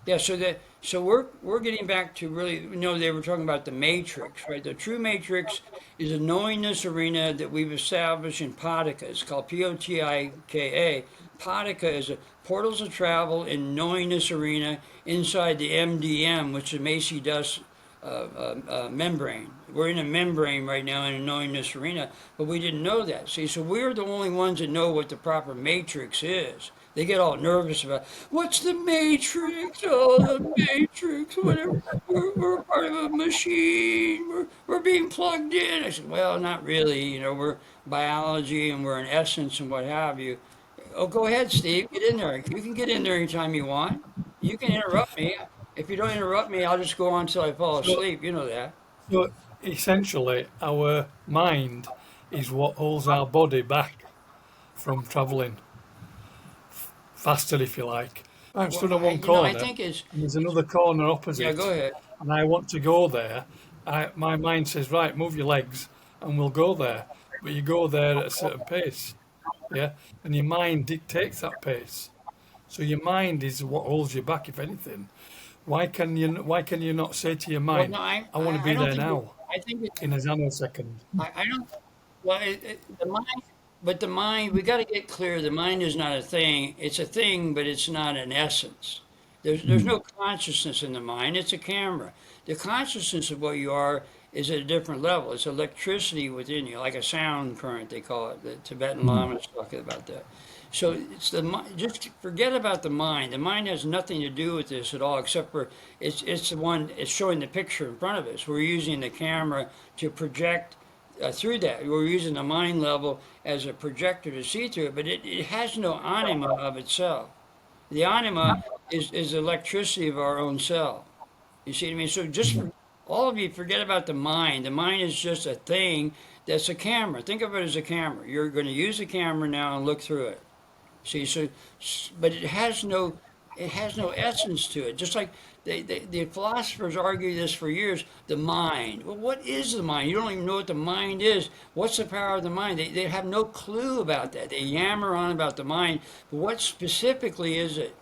A: Yeah, so we're getting back to really, they were talking about the matrix, right? The true matrix is a knowingness arena that we've established in Potica. It's called Potika. Potica is a portals of travel in knowingness arena inside the MDM, which is Macy Dust membrane. We're in a membrane right now in a knowingness arena, but we didn't know that. See, so we're the only ones that know what the proper matrix is. They get all nervous about what's the matrix? Oh, the matrix, whatever. We're part of a machine. We're being plugged in. I said, well, not really. We're biology and we're an essence and what have you. Oh, go ahead, Steve. Get in there. You can get in there anytime you want. You can interrupt me. If you don't interrupt me, I'll just go on until I fall
D: So,
A: asleep. You know that.
D: so essentially, our mind is what holds our body back from travelling faster, if you like. I'm
A: Well,
D: stood on one
A: I
D: corner,
A: think
D: and there's another corner
A: yeah,
D: opposite,
A: go ahead.
D: and I want to go there. My mind says, right, move your legs, and we'll go there. But you go there at a certain pace, yeah, and your mind dictates that pace. So your mind is what holds you back, if anything. Why can you not say to your
A: Well,
D: mind,
A: no,
D: I want to
A: I
D: be
A: don't
D: there
A: think
D: now
A: I think
D: in a nanosecond?
A: I don't. Well, the mind, but the mind, we got to get clear. The mind is not a thing. It's a thing, but it's not an essence. There's no consciousness in the mind. It's a camera. The consciousness of what you are is at a different level. It's electricity within you, like a sound current, they call it. The Tibetan Lamas talking about that. So it's the mind. Just forget about the mind. The mind has nothing to do with this at all, except for it's the one. It's showing the picture in front of us. We're using the camera to project through that. We're using the mind level as a projector to see through it, but it has no anima of itself. The anima is electricity of our own self. You see what I mean? So just for all of you, forget about the mind. The mind is just a thing that's a camera. Think of it as a camera. You're going to use the camera now and look through it. See, but it has no essence to it. Just like the philosophers argue this for years. The mind. Well, what is the mind? You don't even know what the mind is. What's the power of the mind? They have no clue about that. They yammer on about the mind, but what specifically is it?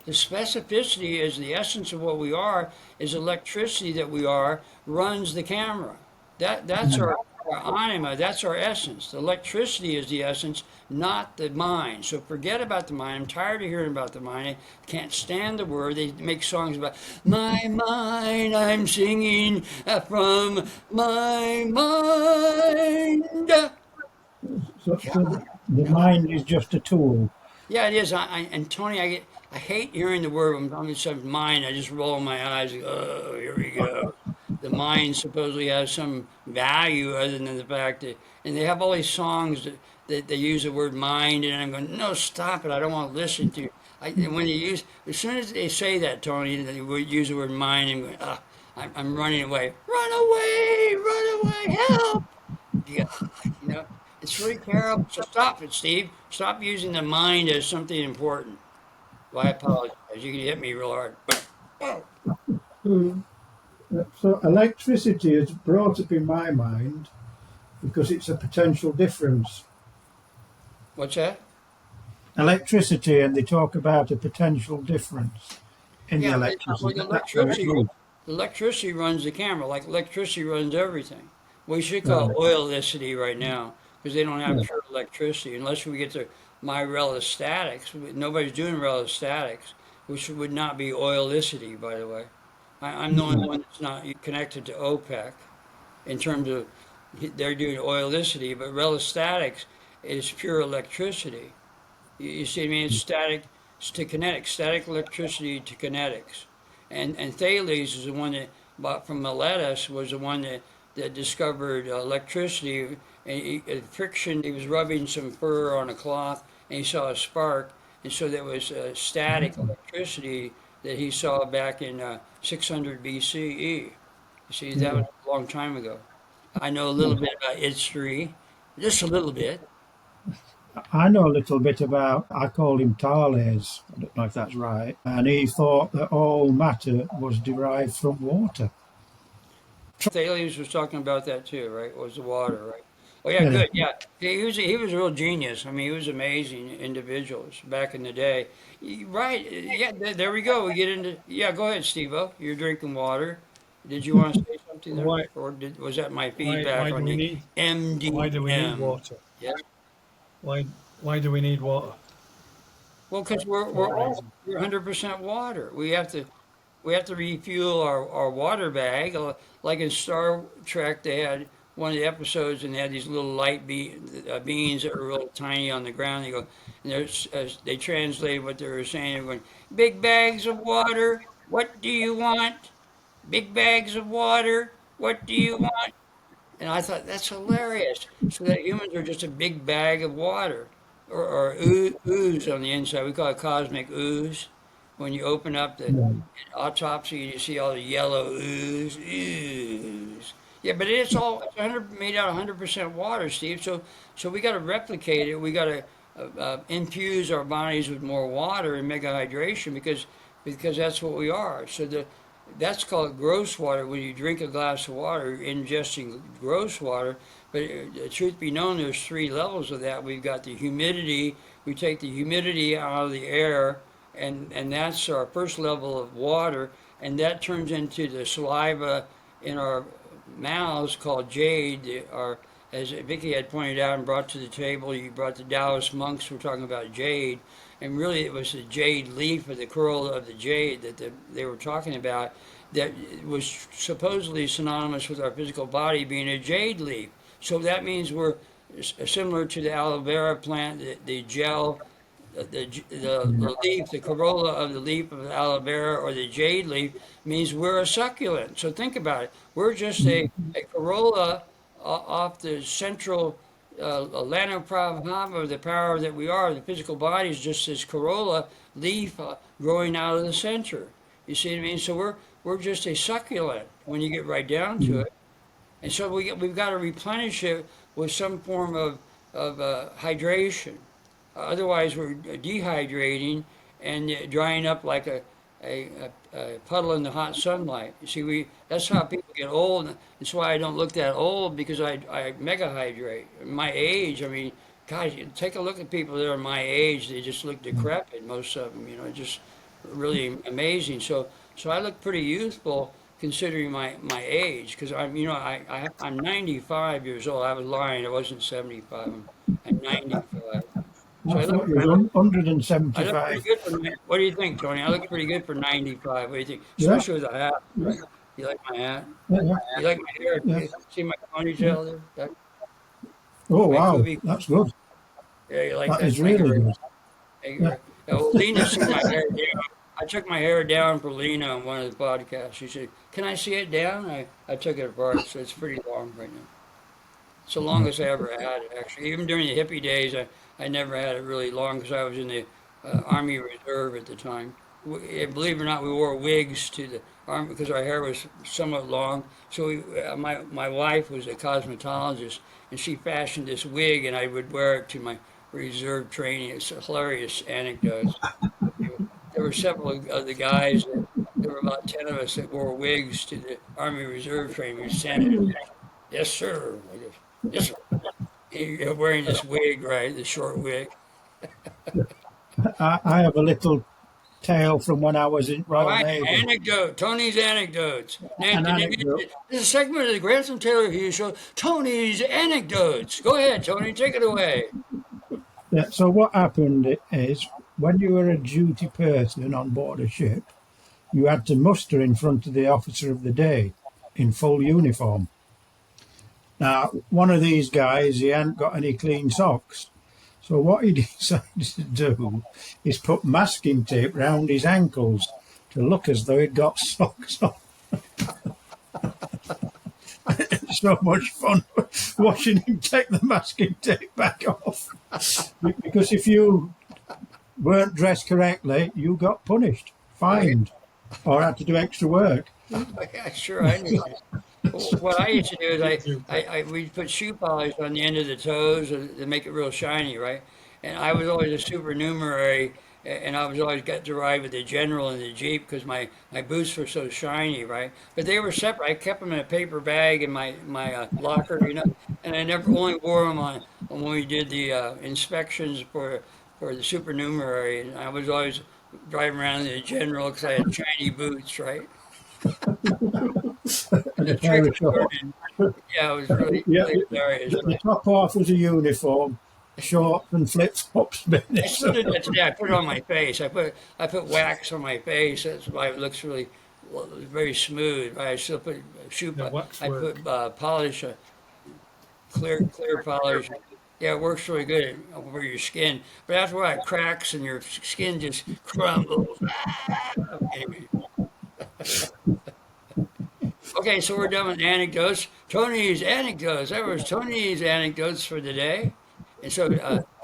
A: The specificity is the essence of what we are, is electricity that we are, runs the camera. That's our anima, that's our essence. The electricity is the essence, not the mind. So forget about the mind. I'm tired of hearing about the mind. I can't stand the word. They make songs about my mind, I'm singing from my mind.
B: so the mind is just a tool.
A: Yeah, it is. And Tony, I hate hearing the word when I'm some mind. I just roll my eyes. And go, oh, here we go. The mind supposedly has some value other than the fact that, and they have all these songs that they use the word mind, and I'm going, no, stop it. I don't want to listen to. And when they use, as soon as they say that, Tony, they would use the word mind, and going, I'm running away. Run away, help! Yeah, you know, it's really terrible. So stop it, Steve. Stop using the mind as something important. Well, I apologize. You can hit me real hard. Oh,
B: Mm. So electricity is brought up in my mind because it's a potential difference.
A: what's that?
B: Electricity, and they talk about a potential difference in the
A: Yeah, but it's not like
B: electricity. That's how it runs.
A: electricity runs the camera, like electricity runs everything. We should call it
B: Right.
A: oilicity right now because they don't have
B: Yeah.
A: pure electricity unless we get to my relostatics. Nobody's doing relostatics, which would not be oilicity, by the way. I'm the only
B: Mm.
A: one that's not connected to OPEC in terms of they're doing oilicity, but relostatics is pure electricity. You see what I mean? It's static to kinetics, static electricity to kinetics. And Thales is the one that bought from Miletus was the one that discovered electricity and friction. He was rubbing some fur on a cloth and he saw a spark, and so there was static electricity that he saw back in 600 BCE. You see, that
B: Yeah.
A: was a long time ago. I know a little bit about history, just a little bit.
B: I know a little bit about, I call him Thales, I don't know if that's right, and he thought that all matter was derived from water.
A: Thales was talking about that too, right? Was the water, right? Oh yeah,
B: Yeah.
A: good. Yeah, he was a real genius. I mean, he was amazing individuals back in the day. Right? Yeah. There we go. We get into. Yeah, go ahead, Steve-O. You're drinking water. Did you want to say something there,
D: Why
A: or was that my
D: why
A: feedback
D: do
A: on
D: we
A: the
D: need
A: MDM?
D: water?
A: Yeah.
D: Why why do we need water
A: Well, because
D: for what
A: we're
D: reason?
A: 100% water. We have to refuel our water bag. Like in Star Trek, they had one of the episodes, and they had these little beings that were real tiny on the ground. They go, and they translate what they were saying. They were going, big bags of water. What do you want? Big bags of water. What do you want? And I thought that's hilarious. So that humans are just a big bag of water, or ooze on the inside. We call it cosmic ooze. When you open up the
B: Yeah.
A: autopsy, you see all the yellow ooze. Yeah, but it's 100 made out of 100% water, Steve. So we got to replicate it. We got to infuse our bodies with more water and mega hydration because that's what we are. That's called gross water. When you drink a glass of water, you're ingesting gross water. But truth be known, there's three levels of that. We've got the humidity. We take the humidity out of the air, and that's our first level of water, and that turns into the saliva in our mouths called jade. As Vicky had pointed out and brought to the table, you brought the Taoist monks were talking about jade, and really it was the jade leaf or the corolla of the jade that they were talking about that was supposedly synonymous with our physical body being a jade leaf. So that means we're similar to the aloe vera plant, the gel the leaf, the corolla of the leaf of aloe vera or the jade leaf means we're a succulent. So think about it. We're just a corolla off the central Lano Prabhava, the power that we are. The physical body is just this corolla leaf growing out of the center. You see what I mean? So we're just a succulent when you get right down to it. And so we've got to replenish it with some form of hydration. Otherwise, we're dehydrating and drying up like a puddle in the hot sunlight. You see, that's how people get old. That's why I don't look that old because I mega hydrate. My age, I mean, God, you take a look at people that are my age. They just look decrepit, most of them. Just really amazing. So I look pretty youthful considering my age because I'm 95 years old. I was lying. I wasn't 75. I'm 95. So
B: I thought it was
A: I look pretty
B: 175.
A: good for what do you think, Tony? I look pretty good for 95. What do you think?
B: Yeah.
A: Especially with a hat. You like my hat?
B: Yeah. Yeah.
A: You like my hair?
B: Yeah.
A: See my
B: Yeah.
A: ponytail there?
B: Oh,
A: My
B: wow.
A: Kubi.
B: That's good.
A: Yeah, you like
B: That
A: that?
B: is
A: Thank you
B: really
A: very
B: good.
A: much. Hey,
B: Yeah,
A: well, Lena took my hair down. I took my hair down for Lena on one of the podcasts. She said, "Can I see it down?" I took it apart, so it's pretty long right now. It's the longest I ever had it, actually. Even during the hippie days, I never had it really long because I was in the Army Reserve at the time. Believe it or not, we wore wigs to the army because our hair was somewhat long. So my wife was a cosmetologist, and she fashioned this wig, and I would wear it to my reserve training. It's a hilarious anecdote. There were several of the guys there were about 10 of us that wore wigs to the Army Reserve training. We sent it. Yes, sir. I guess, yes, sir. You're wearing this wig, right? The short wig.
B: I have a little tale from when I was in
A: All
B: Royal
A: right,
B: Navy.
A: anecdote. Tony's anecdotes. Now,
B: An anecdote.
A: this is a segment of the Grantham Taylor Hughes Show. Tony's anecdotes. Go ahead, Tony. Take it away.
B: Yeah, so what happened is when you were a duty person on board a ship, you had to muster in front of the officer of the day in full uniform. Now, one of these guys, he hadn't got any clean socks. So what he decided to do is put masking tape round his ankles to look as though he'd got socks on. So much fun watching him take the masking tape back off. Because if you weren't dressed correctly, you got punished, fined, or had to do extra work.
A: Yeah, sure, I knew. What I used to do is we'd put shoe polish on the end of the toes to make it real shiny, right? And I was always a supernumerary, and I was always got to ride with the general in the Jeep because my boots were so shiny, right? But they were separate. I kept them in a paper bag in my locker, and I never only wore them on when we did the inspections for the supernumerary, and I was always driving around in the general because I had shiny boots, right? And
B: And
A: the
B: a
A: trick
B: pair of
A: was
B: shorts.
A: learning. Yeah, it was really,
B: Yeah,
A: really hilarious.
B: the top half was a uniform, shorts and flip flops.
A: I still do that today. I put it on my face. I put wax on my face. That's why it looks really very smooth. I still put
D: Yeah, wax
A: I
D: work.
A: put polish, clear polish. Yeah, it works really good over your skin. But after a while, it cracks and your skin just crumbles. Anyway. Okay, so we're done with anecdotes. Tony's anecdotes. That was Tony's anecdotes for the day. And so,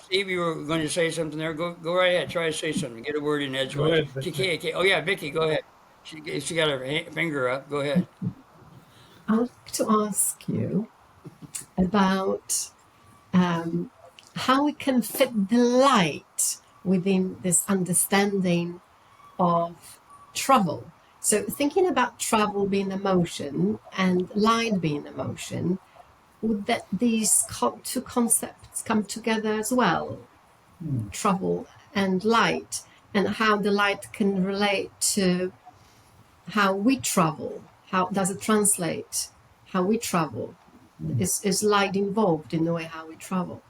A: Steve, you were going to say something there. Go right ahead. Try to say something. Get a word in
D: Go
A: edgewise.
D: ahead, Vicky.
A: Oh yeah, Vicky, go ahead. She got her finger up. Go ahead.
E: I'd like to ask you about how we can fit the light within this understanding of travel. So, thinking about travel being emotion and light being emotion, would that these two concepts come together as well? Travel and light, and how the light can relate to how we travel. How does it translate how we travel? Is light involved in the way how we travel?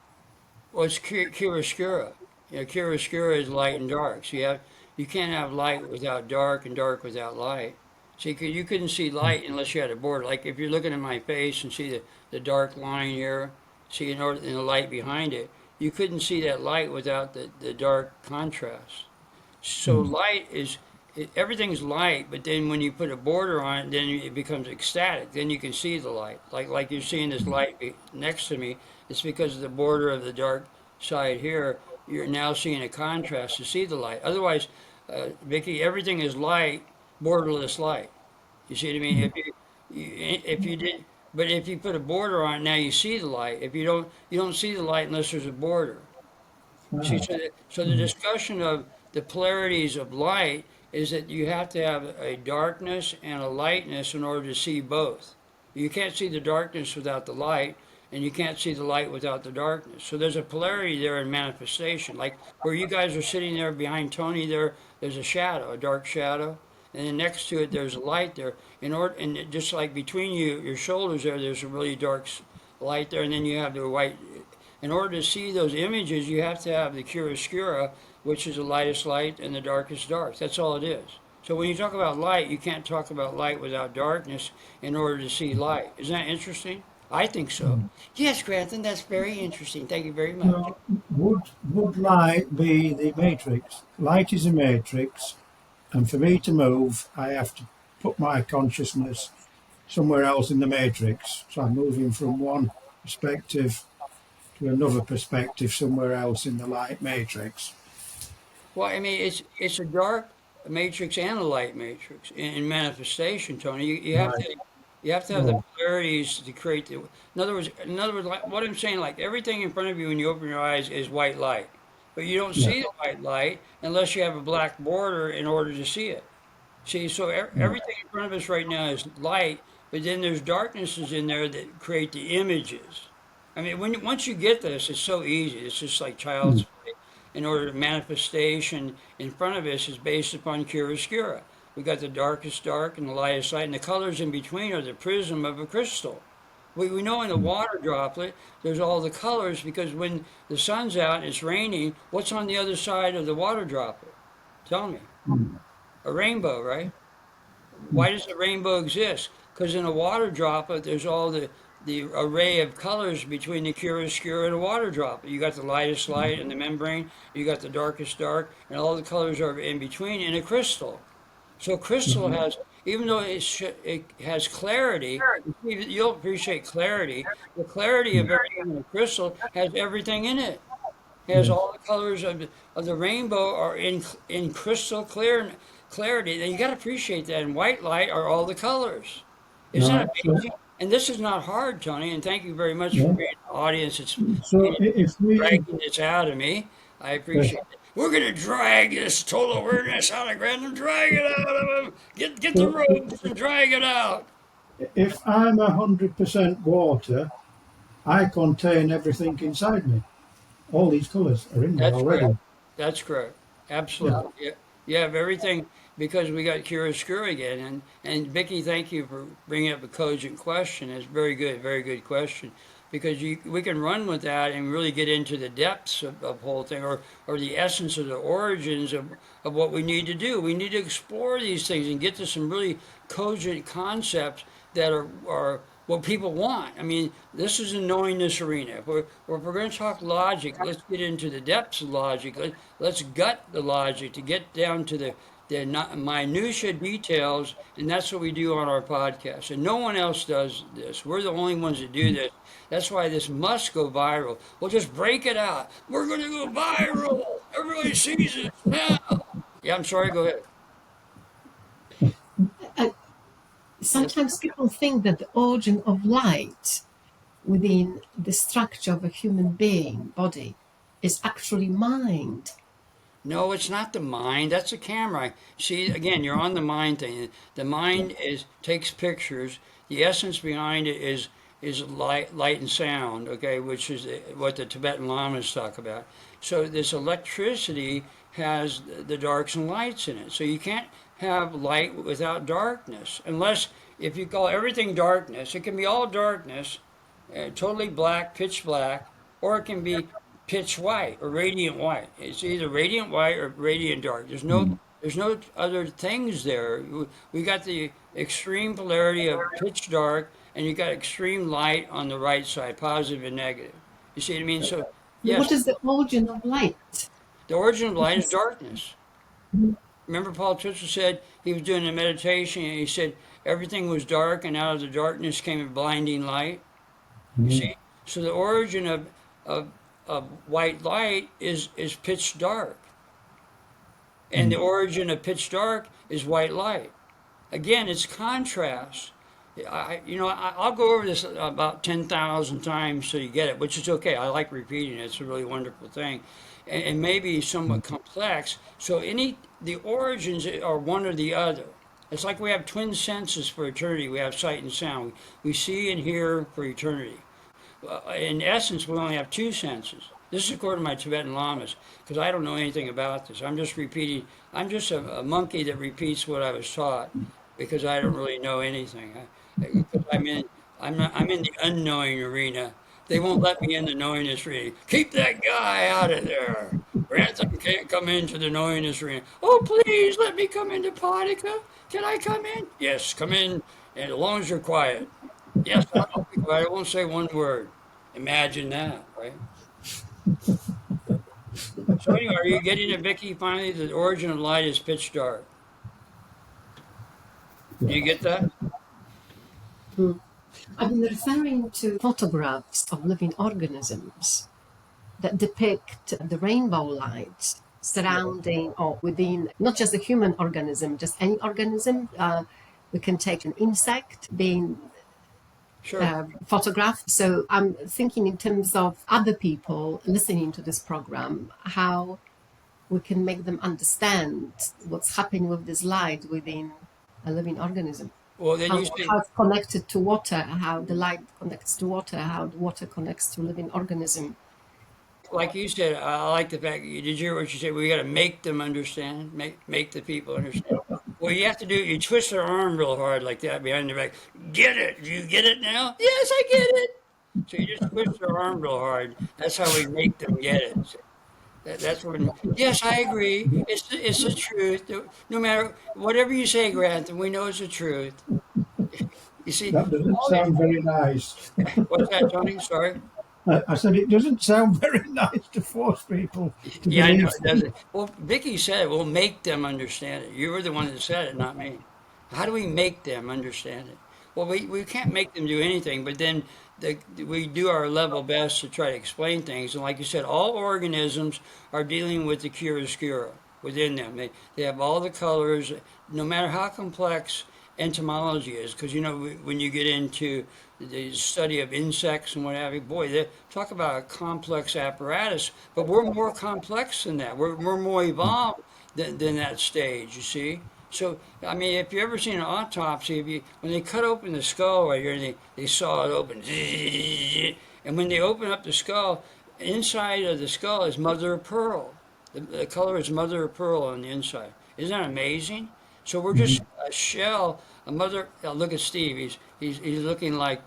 A: Well, it's chiaroscuro. Chiaroscuro is light and dark. So you can't have light without dark and dark without light. So you couldn't see light unless you had a border. Like if you're looking at my face and see the dark line here, see in the light behind it, you couldn't see that light without the dark contrast. So light is everything's light, but then when you put a border on it, then it becomes ecstatic. Then you can see the light. Like you're seeing this light next to me. It's because of the border of the dark side here. You're now seeing a contrast to see the light. Otherwise, Vicky, everything is light, borderless light. You see what I mean? If you did, but if you put a border on it, now you see the light. If you don't see the light unless there's a border. See, so the discussion of the polarities of light is that you have to have a darkness and a lightness in order to see both. You can't see the darkness without the light, and you can't see the light without the darkness. So there's a polarity there in manifestation. Like where you guys are sitting there behind Tony, there's a shadow, a dark shadow, and then next to it there's a light there. And just like between your shoulders there's a really dark light there, and then you have the white. In order to see those images, you have to have the chiaroscuro, which is the lightest light and the darkest dark. That's all it is. So when you talk about light, you can't talk about light without darkness in order to see light. Isn't that interesting? I think so. Yes, Grantham, that's very interesting. Thank you very much.
B: So would light be the matrix? Light is a matrix, and for me to move, I have to put my consciousness somewhere else in the matrix. So I'm moving from one perspective to another perspective somewhere else in the light matrix.
A: Well, I mean, it's a dark matrix and a light matrix in manifestation, Tony.
B: Right.
A: You have to have the
B: Oh,
A: polarities to create the. In other words, like, what I'm saying, like everything in front of you when you open your eyes is white light, but you don't
B: yeah.
A: see the white light unless you have a black border in order to see it. See, so
B: Yeah.
A: everything in front of us right now is light, but then there's darknesses in there that create the images. I mean, once you get this, it's so easy. It's just like child's
B: Mm.
A: play. In order to manifestation in front of us is based upon chiaroscuro. We got the darkest dark and the lightest light, and the colors in between are the prism of a crystal. We know in a water droplet, there's all the colors because when the sun's out and it's raining, what's on the other side of the water droplet? Tell me.
B: Mm.
A: A rainbow, right?
B: Mm.
A: Why does the rainbow exist? Because in a water droplet, there's all the array of colors between the chiaroscuro and the water droplet. You got the lightest light in the membrane, you got the darkest dark, and all the colors are in between in a crystal. So crystal
B: Mhm.
A: has, even though it has clarity, you'll appreciate clarity. The clarity of
B: Mm.
A: everything in a crystal has everything in it. It has
B: Yeah.
A: all the colors of the rainbow are in crystal clarity. And you got to appreciate that. In white light are all the colors. Isn't
B: Right.
A: that amazing? And this is not hard, Tony. And thank you very much for
B: Yeah.
A: being an audience. It's
B: So if we
A: dragging this out of me. I
B: uh,
A: appreciate it. We're gonna drag this total awareness out of Grantham. Drag it out of him. Get the
B: so
A: ropes and drag it out.
B: if I'm 100% water, I contain everything inside me. All these colours are in me
A: That's correct.
B: already.
A: That's correct.
B: Yeah.
A: Absolutely. Yeah. You have everything because we got chiaroscuro again. And Vicky, thank you for bringing up a cogent question. It's very good question. Because we can run with that and really get into the depths of the whole thing or the essence of the origins of what we need to do. We need to explore these things and get to some really cogent concepts that are what people want. I mean, this is a knowingness arena. If we're going to talk logic, let's get into the depths of logic. Let's gut the logic to get down to the minutia details, and that's what we do on our podcast. And no one else does this. We're the only ones that do this. That's why this must go viral. We'll just break it out. We're going to go viral. Everybody sees it now. Yeah, I'm sorry. Go ahead.
E: Uh,
A: Yes.
E: Sometimes people think that the origin of light within the structure of a human being body is actually mind.
A: No, it's not the mind. That's a camera. See, again, you're on the mind thing. The mind is takes pictures. The essence behind it is light and sound. Okay, which is what the Tibetan lamas talk about. So this electricity has the darks and lights in it. So you can't have light without darkness, unless if you call everything darkness, it can be all darkness, totally black, pitch black, or it can be pitch white or radiant white. It's either radiant white or radiant dark.
B: Mm.
A: There's no other things there. We got the extreme polarity of pitch dark, and you got extreme light on the right side, positive and negative. You see what I mean? So yes,
E: What is the origin of light?
A: the origin of light is
E: Because
A: darkness. Remember, Paul Twitchell said he was doing a meditation, and he said everything was dark, and out of the darkness came a blinding light. You
B: Mm.
A: see, so the origin of of white light is pitch dark, and the
B: Mm.
A: origin of pitch dark is white light. Again, it's contrast. I'll go over this about 10,000 times so you get it, which is okay. I like repeating it. It's a really wonderful thing, and maybe somewhat complex. So the origins are one or the other. It's like we have twin senses for eternity. We have sight and sound. We see and hear for eternity. In essence, we only have two senses. This is according to my Tibetan lamas, because I don't know anything about this. I'm just repeating. I'm just a monkey that repeats what I was taught, because I don't really know anything. Because I'm in the unknowing arena. They won't let me in the knowingness arena. Keep that guy out of there. Grantham can't come into the knowingness arena. Oh, please let me come into Potica. Can I come in? Yes, come in, and as long as you're quiet. Yes, I'll be quiet. I won't say one word. Imagine that, right? So anyway, are you getting it, Vicky? Finally, the origin of light is pitch dark. Do you get that?
E: Mm. I've been referring to photographs of living organisms that depict the rainbow light surrounding or within not just a human organism, just any organism. We can take an insect being
A: Sure.
E: photographed. So I'm thinking in terms of other people listening to this program, how we can make them understand what's happening with this light within a living organism.
A: Well, then
E: How,
A: you say,
E: how it's connected to water, how the light connects to water, how the water connects to living organism.
A: like you said, I like the fact. Did you hear what you said? We got to make them understand. Make the people understand. Well, you have to do. You twist their arm real hard like that behind their back. Get it? Do you get it now? Yes, I get it. So you just twist their arm real hard. That's how we make them get it. So that's when. Yes, I agree. It's the truth. No matter whatever you say, Grantham, we know it's the truth. You see,
B: That doesn't
A: all the,
B: sound very nice.
A: what's that, Tony? Sorry.
B: I said it doesn't sound very nice to force people to
A: Yeah, I know
B: believe
A: it
B: things.
A: doesn't. Well, Vicky said we'll make them understand it. You were the one that said it, not me. How do we make them understand it? Well, we can't make them do anything, but then we do our level best to try to explain things. And like you said, all organisms are dealing with the chiaroscuro within them. They have all the colors, no matter how complex entomology is, because when you get into the study of insects and what have you, boy, they talk about a complex apparatus, but we're more complex than that. We're more evolved than that stage, you see. So, I mean, if you ever seen an autopsy, when they cut open the skull right here, and they saw it open, and when they open up the skull, inside of the skull is mother of pearl. The color is mother of pearl on the inside. Isn't that amazing? So we're just
B: Mhm.
A: a shell, a mother. Look at Steve. He's looking like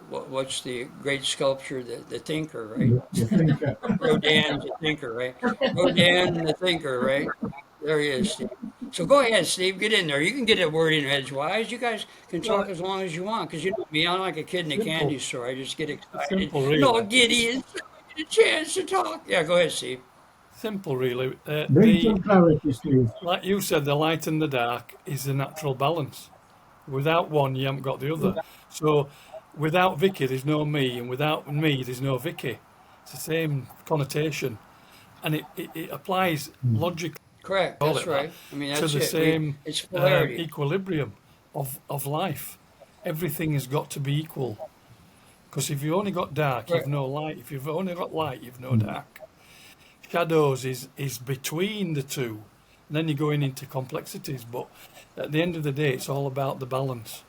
A: what's the great sculpture, the thinker, right?
B: You think,
A: Rodin's the thinker, right? Rodin the thinker, right? There he is, Steve. So go ahead, Steve. Get in there. You can get a word in edgewise. You guys can
D: Well,
A: talk as long as you want, because you know me. I'm like a kid in a
D: simple,
A: candy store. I just get excited.
D: simple,
A: No,
D: really.
A: Gideon, get a chance to talk. Yeah, go ahead, Steve.
D: Simple, really.
B: bring some clarity, Steve.
D: Like you said, the light and the dark is the natural balance. Without one, you haven't got the other. So, without Vicky, there's no me, and without me, there's no Vicky. It's the same connotation, and it applies logically,
A: Correct.
D: call
A: That's
D: it that,
A: right. I mean,
D: to
A: that's
D: the
A: it.
D: same
A: It's polarity.
D: equilibrium of life. Everything has got to be equal. Because if you've only got dark, you've
A: Correct.
D: no light. If you've only got light, you've no dark. Shadows is between the two. And then you're going into complexities. But at the end of the day, it's all about the balance.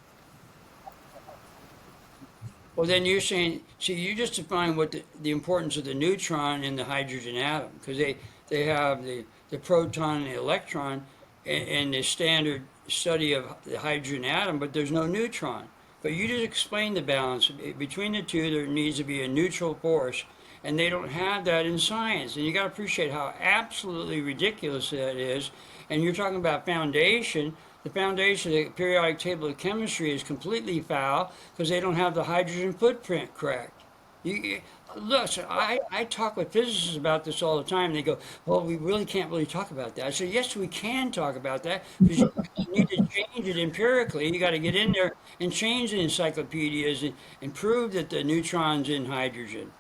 A: Well, then you're saying, see, you just define what the importance of the neutron in the hydrogen atom, because they have the proton and the electron in the standard study of the hydrogen atom, but there's no neutron. But you just explained the balance between the two. There needs to be a neutral force, and they don't have that in science. And you got to appreciate how absolutely ridiculous that is. And you're talking about foundation. The foundation of the periodic table of chemistry is completely foul because they don't have the hydrogen footprint correct. Listen, I talk with physicists about this all the time. They go, well, we really can't really talk about that. I say, yes, we can talk about that because you need to change it empirically. You got to get in there and change the encyclopedias and prove that the neutron's in hydrogen.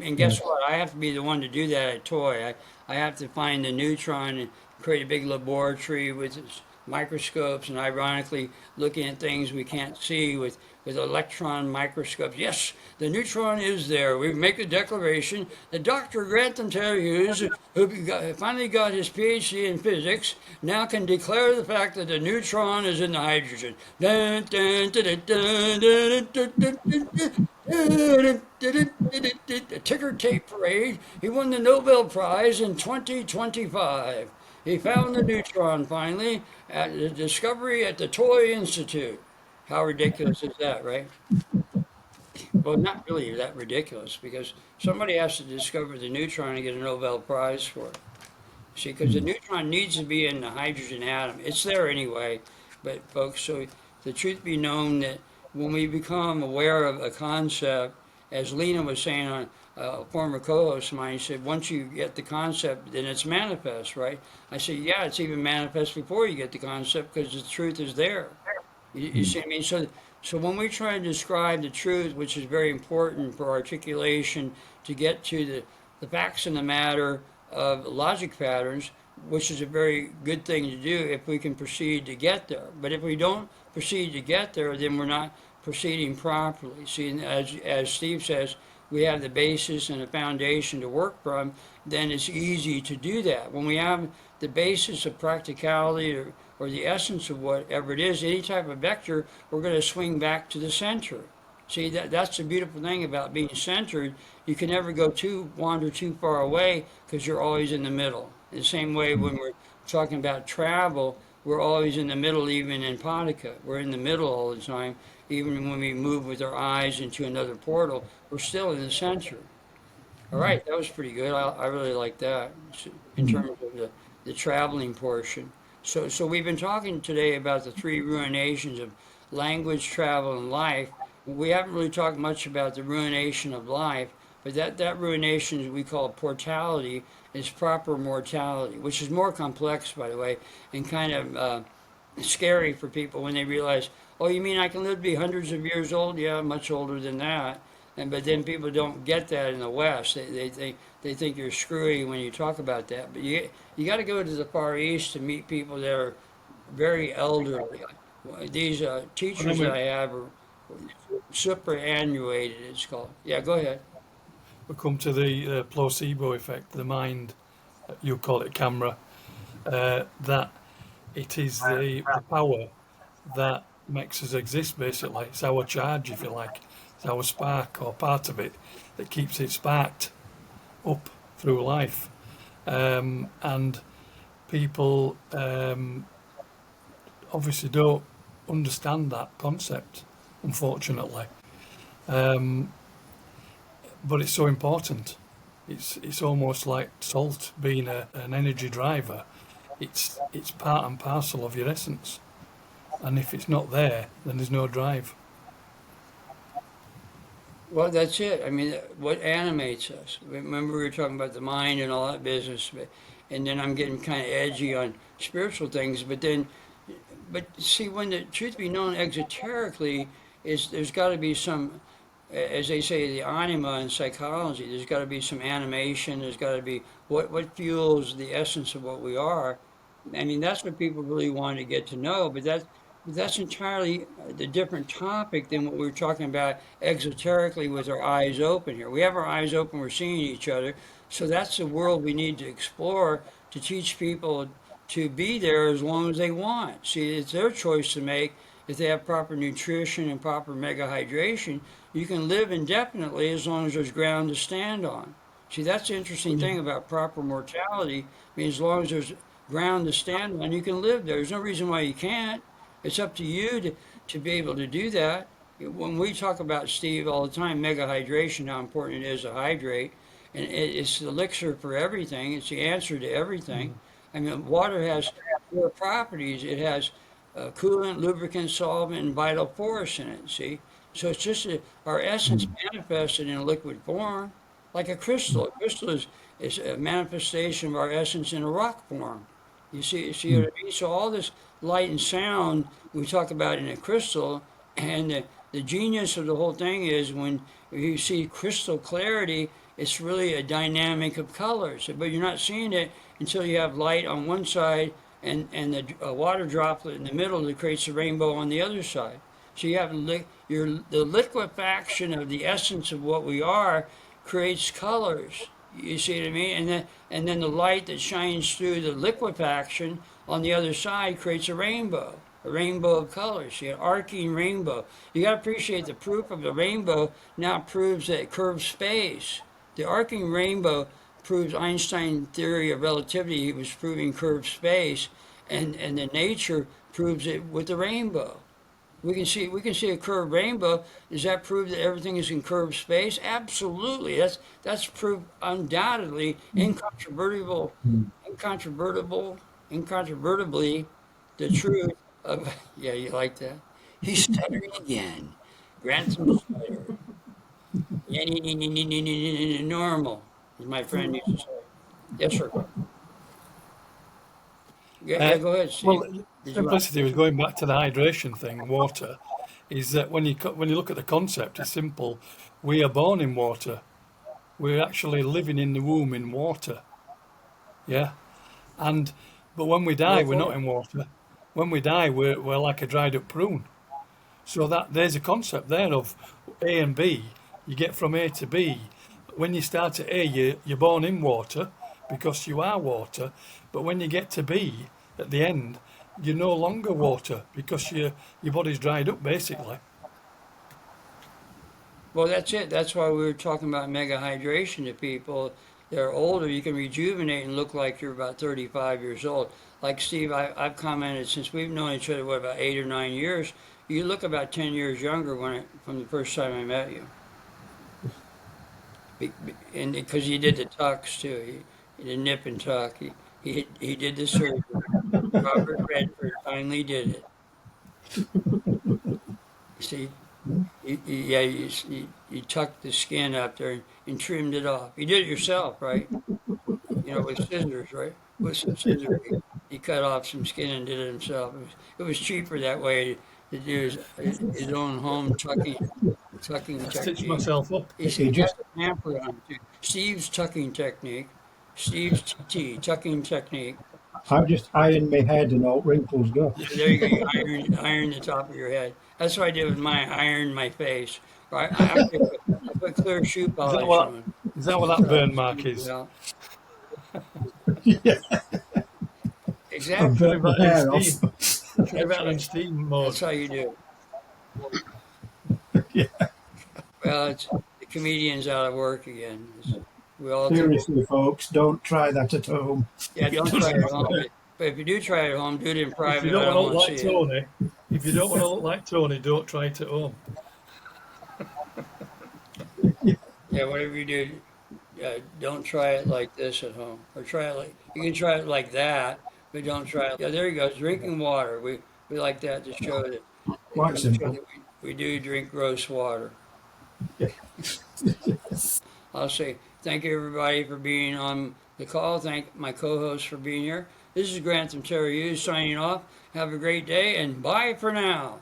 A: And guess
B: Yes.
A: what? I have to be the one to do that at Toy. I have to find the neutron and create a big laboratory with microscopes and ironically looking at things we can't see with electron microscopes. Yes, the neutron is there. We make a declaration that Dr. Grantham Hughes, who finally got his PhD in physics, now can declare the fact that the neutron is in the hydrogen. Dun, dun, dun, dun, dun, dun, dun, dun, dun. A ticker tape parade. He won the Nobel Prize in 2025. He found the neutron finally at the discovery at the Toy Institute. How ridiculous is that, right? Well, not really that ridiculous because somebody has to discover the neutron and get a Nobel Prize for it. See, because the neutron needs to be in the hydrogen atom. It's there anyway, but folks, so the truth be known that when we become aware of a concept, as Lena was saying on a former co-host of mine, he said, once you get the concept, then it's manifest, right? I said, yeah, it's even manifest before you get the concept because the truth is there. You see what I mean? So when we try to describe the truth, which is very important for articulation to get to the facts and the matter of logic patterns, which is a very good thing to do if we can proceed to get there. But if we don't proceed to get there, then we're not proceeding properly. See, and as Steve says, we have the basis and the foundation to work from, then it's easy to do that. When we have the basis of practicality or the essence of whatever it is, any type of vector, we're going to swing back to the center. See, that's the beautiful thing about being centered. You can never wander too far away because you're always in the middle. In the same way when we're talking about travel, we're always in the middle, even in Padaka. We're in the middle all the time. Even when we move with our eyes into another portal, we're still in the center. All right, that was pretty good. I really like that in terms of the traveling portion. So we've been talking today about the three ruinations of language, travel, and life. We haven't really talked much about the ruination of life, but that ruination we call portality is proper mortality, which is more complex, by the way, and kind of scary for people when they realize, oh, you mean I can live to be hundreds of years old? Yeah, much older than that. But then people don't get that in the West. They think you're screwy when you talk about that. But you got to go to the Far East to meet people that are very elderly. These teachers that I have are superannuated, it's called. Yeah, go ahead.
D: We come to the placebo effect, the mind, you call it camera, that it is the power that makes us exist, basically. It's our charge, if you like. It's our spark or part of it that keeps it sparked up through life. And people obviously don't understand that concept, unfortunately. But it's so important. It's almost like salt being an energy driver. It's part and parcel of your essence. And if it's not there, then there's no drive.
A: Well, that's it. I mean, what animates us? Remember, we were talking about the mind and all that business, and then I'm getting kind of edgy on spiritual things. But see, when the truth be known exoterically, is there's got to be some, as they say, the anima in psychology. There's got to be some animation. There's got to be what fuels the essence of what we are. I mean, that's what people really want to get to know. But that's entirely the different topic than what we were talking about exoterically with our eyes open here. We have our eyes open, we're seeing each other. So that's the world we need to explore to teach people to be there as long as they want. See, it's their choice to make. If they have proper nutrition and proper mega hydration, you can live indefinitely as long as there's ground to stand on. See, that's the interesting thing about proper mortality. I mean, as long as there's ground to stand on, you can live there. There's no reason why you can't. It's up to you to be able to do that. When we talk about, Steve, all the time, mega hydration, how important it is to hydrate, and it's the elixir for everything. It's the answer to everything. I mean, water has four properties. It has coolant, lubricant, solvent, and vital force in it, see? So it's just our essence manifested in a liquid form, like a crystal. A crystal is a manifestation of our essence in a rock form. You see what I mean? So all this light and sound we talk about in a crystal, and the genius of the whole thing is when you see crystal clarity, it's really a dynamic of colors. But you're not seeing it until you have light on one side and the water droplet in the middle that creates a rainbow on the other side. So you have the liquefaction of the essence of what we are creates colors. You see what I mean? And then the light that shines through the liquefaction on the other side creates a rainbow of colors. See, an arcing rainbow. You got to appreciate the proof of the rainbow now proves that curved space. The arcing rainbow proves Einstein's theory of relativity. He was proving curved space, and the nature proves it with the rainbow. We can see a curved rainbow. Does that prove that everything is in curved space? Absolutely. That's proof undoubtedly incontrovertibly the truth of. Yeah, you like that? He's stuttering again. Grantham cider. Normal, as my friend used to say. Yes, sir. Yeah,
D: Uh,
A: go ahead, Steve.
D: well,
A: Did you want?
D: simplicity was going back to the hydration thing. Water is that when you look at the concept, it's simple. We are born in water. We're actually living in the womb in water. Yeah, and but when we die,
A: Go
D: we're
A: for
D: not
A: it.
D: in water. When we die, we're like a dried up prune. So that there's a concept there of A and B. You get from A to B. When you start at A, you're born in water because you are water. But when you get to B at the end, you're no longer water because your body's dried up basically.
A: Well, that's it. That's why we were talking about mega hydration to people that are older. You can rejuvenate and look like you're about 35 years old. Like Steve, I've commented since we've known each other, what, about 8 or 9 years. You look about 10 years younger from the first time I met you. And because he did the tucks too. He did nip and tuck. He did the surgery. Robert Redford finally did it. See, yeah, you tucked the skin up there and trimmed it off. You did it yourself, right? With scissors, right? With some scissors, he cut off some skin and did it himself. It was cheaper that way to do his own home tucking
D: I stitched
A: technique.
D: myself up.
A: He
B: He
A: has
B: just,
A: a pamphlet on it too. Steve's tucking technique. Steve's TT, tucking technique.
B: I just iron my head and all wrinkles go.
A: There you go. You iron the top of your head. That's what I did with mine. I ironed my face. I put clear shoe
D: Is that
A: polish
D: what
A: on.
D: is that what
A: That's
D: that
A: how I
D: burn mark
A: smoothed it
D: is?
A: out.
B: Yeah, I
A: Exactly.
D: Should have
B: burnt my
D: that in
B: hair off.
D: steam. Should have
A: That's
D: that in
A: right.
D: steam mode.
A: That's how you do
B: Yeah.
A: it. Well, it's the comedian's out of work again. We all do.
B: Seriously, folks, don't try that at home.
A: Yeah,
D: It
A: don't try it
D: doesn't
A: at home.
D: work.
A: But if you do try it at home, do it in
D: If you
A: private.
D: don't
A: I
D: want to
A: don't
D: look
A: want to
D: like
A: see it.
D: Tony, if you don't want to look like Tony, don't try it at home.
A: Yeah, whatever you do, don't try it like this at home, or try it like you can try it like that, but don't try it. Yeah, there you go. Drinking water. We like that to show that
B: Quite simple.
A: we do drink gross water.
B: Yeah.
A: I'll say thank you everybody for being on the call. Thank my co-host for being here. This is Grantham Terry Hughes signing off. Have a great day and bye for now.